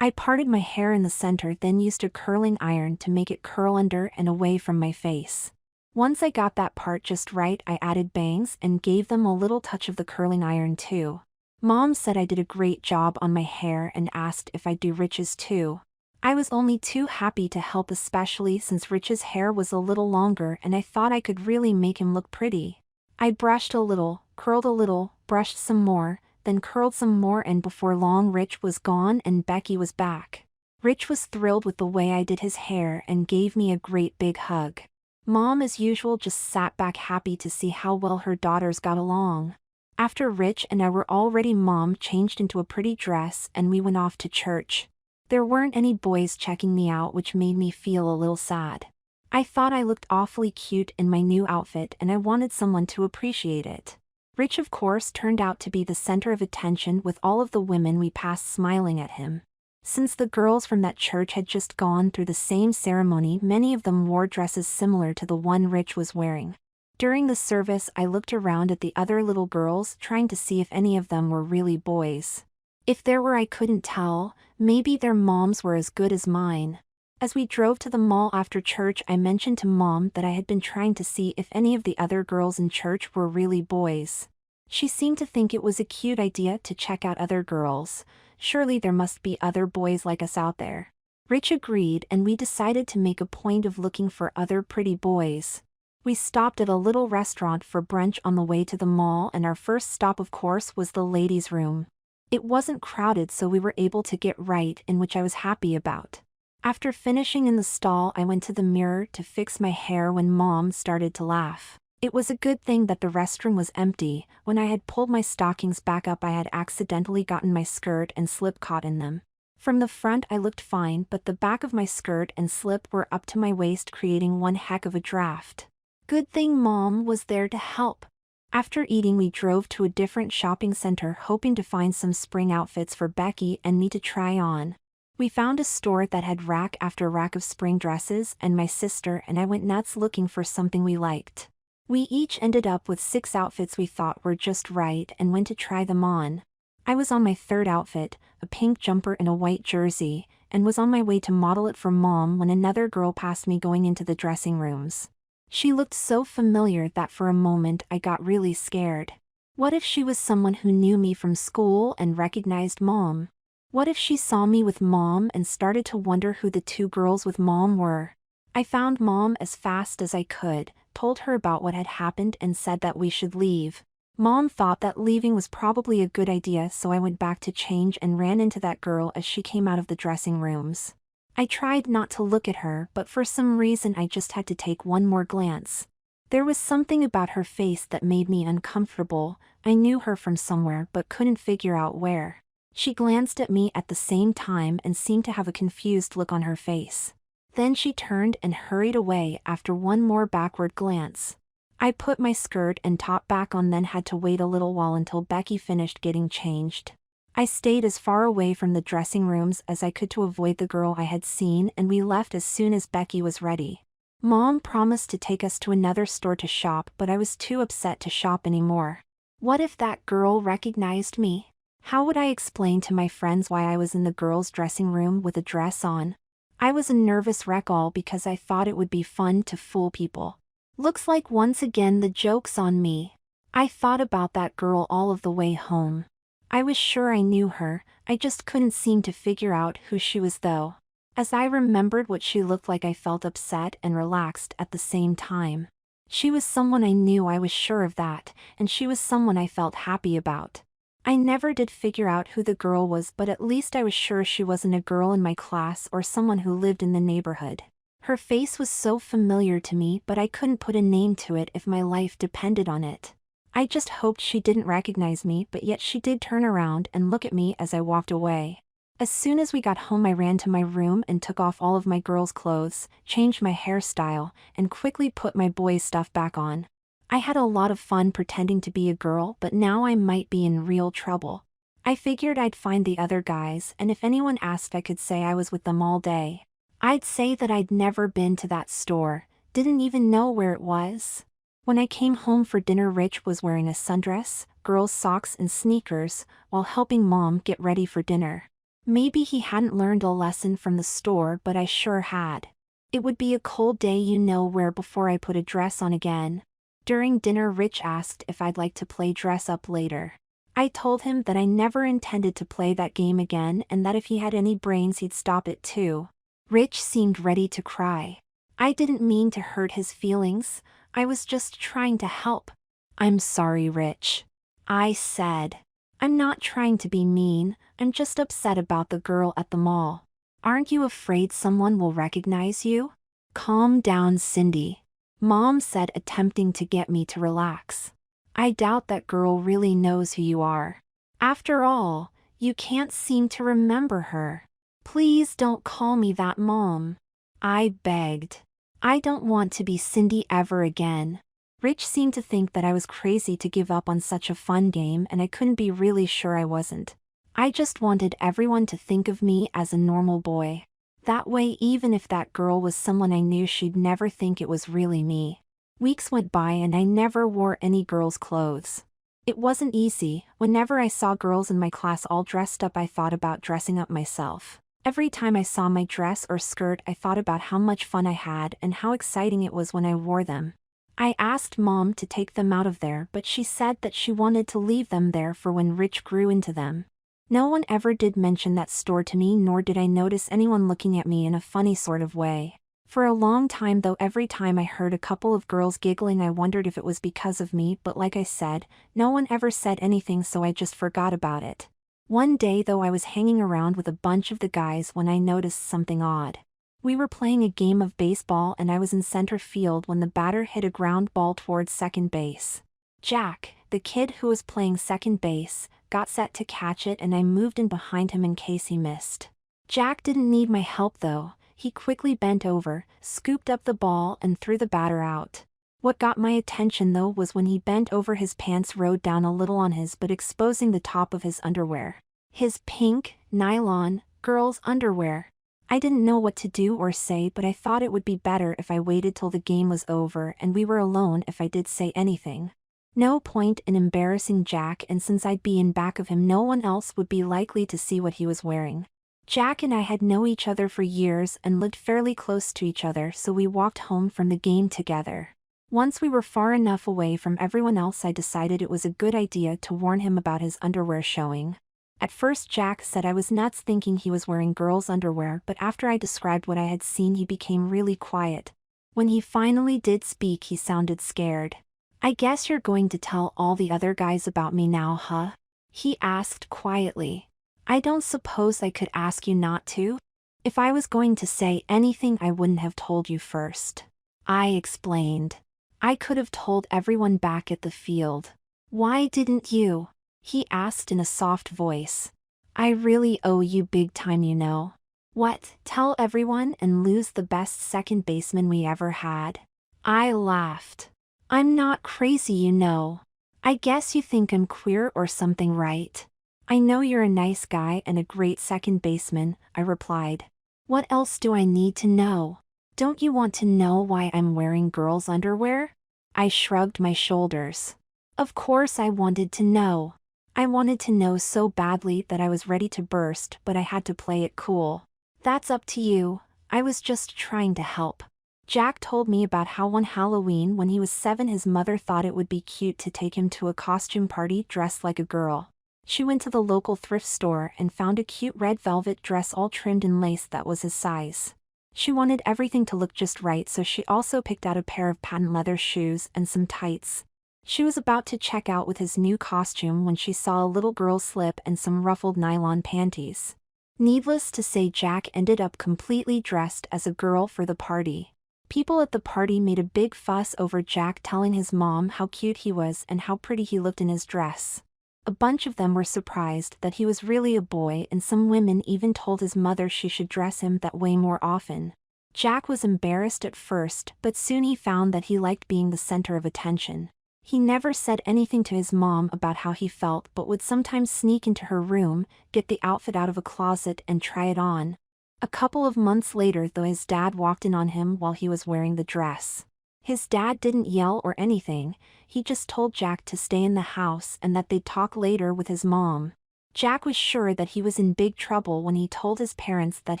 I parted my hair in the center, then used a curling iron to make it curl under and away from my face. Once I got that part just right, I added bangs and gave them a little touch of the curling iron too. Mom said I did a great job on my hair and asked if I'd do Rich's too. I was only too happy to help, especially since Rich's hair was a little longer and I thought I could really make him look pretty. I brushed a little, curled a little, brushed some more, then curled some more, and before long Rich was gone and Becky was back. Rich was thrilled with the way I did his hair and gave me a great big hug. Mom, as usual, just sat back happy to see how well her daughters got along. After Rich and I were all ready, Mom changed into a pretty dress and we went off to church. There weren't any boys checking me out, which made me feel a little sad. I thought I looked awfully cute in my new outfit and I wanted someone to appreciate it. Rich, of course, turned out to be the center of attention, with all of the women we passed smiling at him. Since the girls from that church had just gone through the same ceremony, many of them wore dresses similar to the one Rich was wearing. During the service I looked around at the other little girls, trying to see if any of them were really boys. If there were, I couldn't tell. Maybe their moms were as good as mine. As we drove to the mall after church, I mentioned to Mom that I had been trying to see if any of the other girls in church were really boys. She seemed to think it was a cute idea to check out other girls. Surely there must be other boys like us out there. Rich agreed, and we decided to make a point of looking for other pretty boys. We stopped at a little restaurant for brunch on the way to the mall, and our first stop, of course, was the ladies' room. It wasn't crowded, so we were able to get right in, which I was happy about. After finishing in the stall, I went to the mirror to fix my hair when Mom started to laugh. It was a good thing that the restroom was empty. When I had pulled my stockings back up, I had accidentally gotten my skirt and slip caught in them. From the front I looked fine, but the back of my skirt and slip were up to my waist, creating one heck of a draft. Good thing Mom was there to help. After eating, we drove to a different shopping center, hoping to find some spring outfits for Becky and me to try on. We found a store that had rack after rack of spring dresses, and my sister and I went nuts looking for something we liked. We each ended up with 6 outfits we thought were just right and went to try them on. I was on my third outfit, a pink jumper and a white jersey, and was on my way to model it for Mom when another girl passed me going into the dressing rooms. She looked so familiar that for a moment I got really scared. What if she was someone who knew me from school and recognized Mom? What if she saw me with Mom and started to wonder who the 2 girls with Mom were? I found Mom as fast as I could, told her about what had happened, and said that we should leave. Mom thought that leaving was probably a good idea, so I went back to change and ran into that girl as she came out of the dressing rooms. I tried not to look at her, but for some reason I just had to take one more glance. There was something about her face that made me uncomfortable. I knew her from somewhere but couldn't figure out where. She glanced at me at the same time and seemed to have a confused look on her face. Then she turned and hurried away after one more backward glance. I put my skirt and top back on, then had to wait a little while until Becky finished getting changed. I stayed as far away from the dressing rooms as I could to avoid the girl I had seen, and we left as soon as Becky was ready. Mom promised to take us to another store to shop, but I was too upset to shop anymore. What if that girl recognized me? How would I explain to my friends why I was in the girls' dressing room with a dress on? I was a nervous wreck, all because I thought it would be fun to fool people. Looks like once again the joke's on me. I thought about that girl all of the way home. I was sure I knew her, I just couldn't seem to figure out who she was though. As I remembered what she looked like, I felt upset and relaxed at the same time. She was someone I knew, I was sure of that, and she was someone I felt happy about. I never did figure out who the girl was, but at least I was sure she wasn't a girl in my class or someone who lived in the neighborhood. Her face was so familiar to me, but I couldn't put a name to it if my life depended on it. I just hoped she didn't recognize me, but yet she did turn around and look at me as I walked away. As soon as we got home, I ran to my room and took off all of my girl's clothes, changed my hairstyle, and quickly put my boy's stuff back on. I had a lot of fun pretending to be a girl, but now I might be in real trouble. I figured I'd find the other guys, and if anyone asked, I could say I was with them all day. I'd say that I'd never been to that store, didn't even know where it was. When I came home for dinner, Rich was wearing a sundress, girls' socks and sneakers, while helping Mom get ready for dinner. Maybe he hadn't learned a lesson from the store, but I sure had. It would be a cold day where before I put a dress on again. During dinner, Rich asked if I'd like to play dress up later. I told him that I never intended to play that game again and that if he had any brains he'd stop it too. Rich seemed ready to cry. I didn't mean to hurt his feelings, I was just trying to help. "I'm sorry, Rich," I said. "I'm not trying to be mean, I'm just upset about the girl at the mall." "Aren't you afraid someone will recognize you?" "Calm down, Cindy," Mom said, attempting to get me to relax. "I doubt that girl really knows who you are. After all, you can't seem to remember her." "Please don't call me that, Mom," I begged. "I don't want to be Cindy ever again." Rich seemed to think that I was crazy to give up on such a fun game, and I couldn't be really sure I wasn't. I just wanted everyone to think of me as a normal boy. That way, even if that girl was someone I knew, she'd never think it was really me. Weeks went by and I never wore any girls' clothes. It wasn't easy. Whenever I saw girls in my class all dressed up, I thought about dressing up myself. Every time I saw my dress or skirt, I thought about how much fun I had and how exciting it was when I wore them. I asked Mom to take them out of there, but she said that she wanted to leave them there for when Rich grew into them. No one ever did mention that store to me, nor did I notice anyone looking at me in a funny sort of way. For a long time though, every time I heard a couple of girls giggling, I wondered if it was because of me, but like I said, no one ever said anything, so I just forgot about it. One day though, I was hanging around with a bunch of the guys when I noticed something odd. We were playing a game of baseball and I was in center field when the batter hit a ground ball towards second base. Jack, the kid who was playing second base, got set to catch it and I moved in behind him in case he missed. Jack didn't need my help though. He quickly bent over, scooped up the ball and threw the batter out. What got my attention though was when he bent over, his pants rode down a little on his butt, exposing the top of his underwear. His pink, nylon, girls' underwear. I didn't know what to do or say, but I thought it would be better if I waited till the game was over and we were alone if I did say anything. No point in embarrassing Jack, and since I'd be in back of him, no one else would be likely to see what he was wearing. Jack and I had known each other for years and lived fairly close to each other, so we walked home from the game together. Once we were far enough away from everyone else, I decided it was a good idea to warn him about his underwear showing. At first Jack said I was nuts thinking he was wearing girls' underwear, but after I described what I had seen, he became really quiet. When he finally did speak, he sounded scared. "I guess you're going to tell all the other guys about me now, huh?" he asked quietly. "I don't suppose I could ask you not to? If I was going to say anything, I wouldn't have told you first," I explained. "I could have told everyone back at the field." "Why didn't you?" he asked in a soft voice. "I really owe you big time, you know." "What, tell everyone and lose the best second baseman we ever had?" I laughed. "I'm not crazy, you know. I guess you think I'm queer or something, right?" "I know you're a nice guy and a great second baseman," I replied. "What else do I need to know? Don't you want to know why I'm wearing girls' underwear?" I shrugged my shoulders. Of course I wanted to know. I wanted to know so badly that I was ready to burst, but I had to play it cool. "That's up to you, I was just trying to help." Jack told me about how one Halloween when he was 7, his mother thought it would be cute to take him to a costume party dressed like a girl. She went to the local thrift store and found a cute red velvet dress all trimmed in lace that was his size. She wanted everything to look just right, so she also picked out a pair of patent leather shoes and some tights. She was about to check out with his new costume when she saw a little girl's slip and some ruffled nylon panties. Needless to say, Jack ended up completely dressed as a girl for the party. People at the party made a big fuss over Jack telling his mom how cute he was and how pretty he looked in his dress. A bunch of them were surprised that he was really a boy, and some women even told his mother she should dress him that way more often. Jack was embarrassed at first, but soon he found that he liked being the center of attention. He never said anything to his mom about how he felt, but would sometimes sneak into her room, get the outfit out of a closet and try it on. A couple of months later, though, his dad walked in on him while he was wearing the dress. His dad didn't yell or anything, he just told Jack to stay in the house and that they'd talk later with his mom. Jack was sure that he was in big trouble when he told his parents that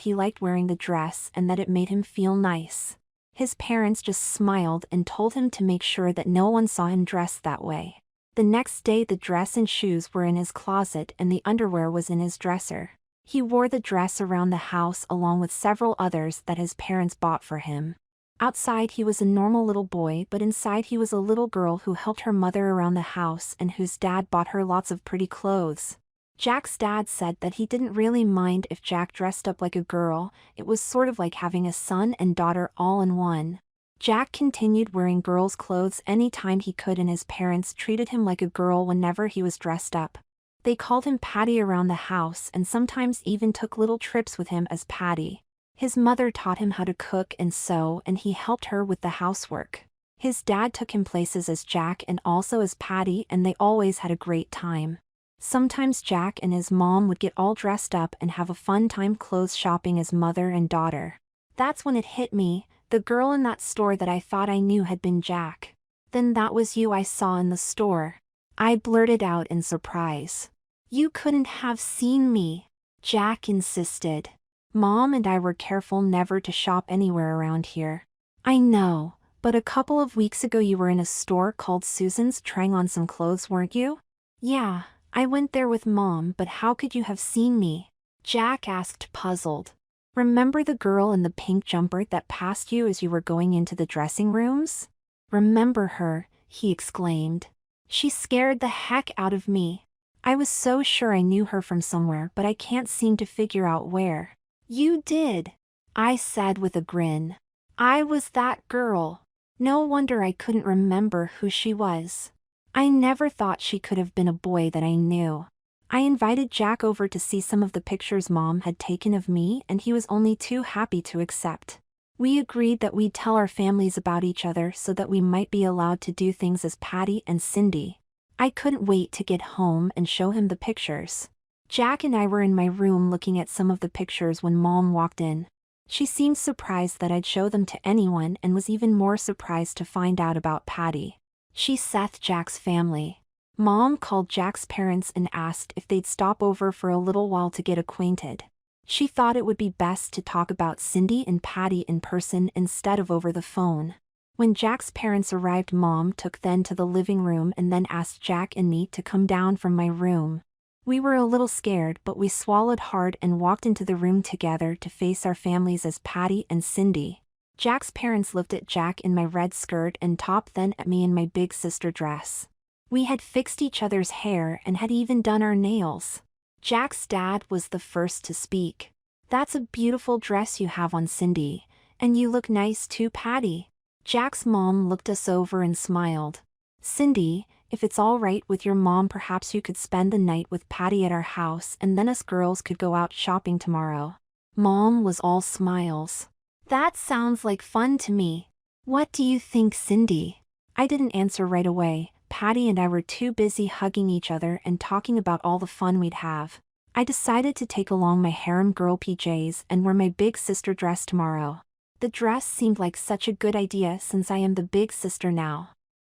he liked wearing the dress and that it made him feel nice. His parents just smiled and told him to make sure that no one saw him dressed that way. The next day, the dress and shoes were in his closet and the underwear was in his dresser. He wore the dress around the house along with several others that his parents bought for him. Outside he was a normal little boy, but inside he was a little girl who helped her mother around the house and whose dad bought her lots of pretty clothes. Jack's dad said that he didn't really mind if Jack dressed up like a girl, it was sort of like having a son and daughter all in one. Jack continued wearing girls' clothes anytime he could, and his parents treated him like a girl whenever he was dressed up. They called him Patty around the house and sometimes even took little trips with him as Patty. His mother taught him how to cook and sew, and he helped her with the housework. His dad took him places as Jack and also as Patty, and they always had a great time. Sometimes Jack and his mom would get all dressed up and have a fun time clothes shopping as mother and daughter. That's when it hit me, the girl in that store that I thought I knew had been Jack. Then that was you I saw in the store. I blurted out in surprise. You couldn't have seen me, Jack insisted. Mom and I were careful never to shop anywhere around here. I know, but a couple of weeks ago you were in a store called Susan's trying on some clothes, weren't you? Yeah, I went there with Mom, but how could you have seen me? Jack asked, puzzled. Remember the girl in the pink jumper that passed you as you were going into the dressing rooms? Remember her, he exclaimed. She scared the heck out of me. I was so sure I knew her from somewhere, but I can't seem to figure out where. You did, I said with a grin. I was that girl. No wonder I couldn't remember who she was. I never thought she could have been a boy that I knew. I invited Jack over to see some of the pictures Mom had taken of me, and he was only too happy to accept. We agreed that we'd tell our families about each other so that we might be allowed to do things as Patty and Cindy. I couldn't wait to get home and show him the pictures. Jack and I were in my room looking at some of the pictures when Mom walked in. She seemed surprised that I'd show them to anyone and was even more surprised to find out about Patty. She's Seth, Jack's family. Mom called Jack's parents and asked if they'd stop over for a little while to get acquainted. She thought it would be best to talk about Cindy and Patty in person instead of over the phone. When Jack's parents arrived, Mom took them to the living room and then asked Jack and me to come down from my room. We were a little scared, but we swallowed hard and walked into the room together to face our families as Patty and Cindy. Jack's parents looked at Jack in my red skirt and top, then at me in my big sister dress. We had fixed each other's hair and had even done our nails. Jack's dad was the first to speak. That's a beautiful dress you have on, Cindy, and you look nice too, Patty. Jack's mom looked us over and smiled. Cindy, if it's all right with your mom, perhaps you could spend the night with Patty at our house and then us girls could go out shopping tomorrow. Mom was all smiles. That sounds like fun to me. What do you think, Cindy? I didn't answer right away. Patty and I were too busy hugging each other and talking about all the fun we'd have. I decided to take along my harem girl PJs and wear my big sister dress tomorrow. The dress seemed like such a good idea since I am the big sister now.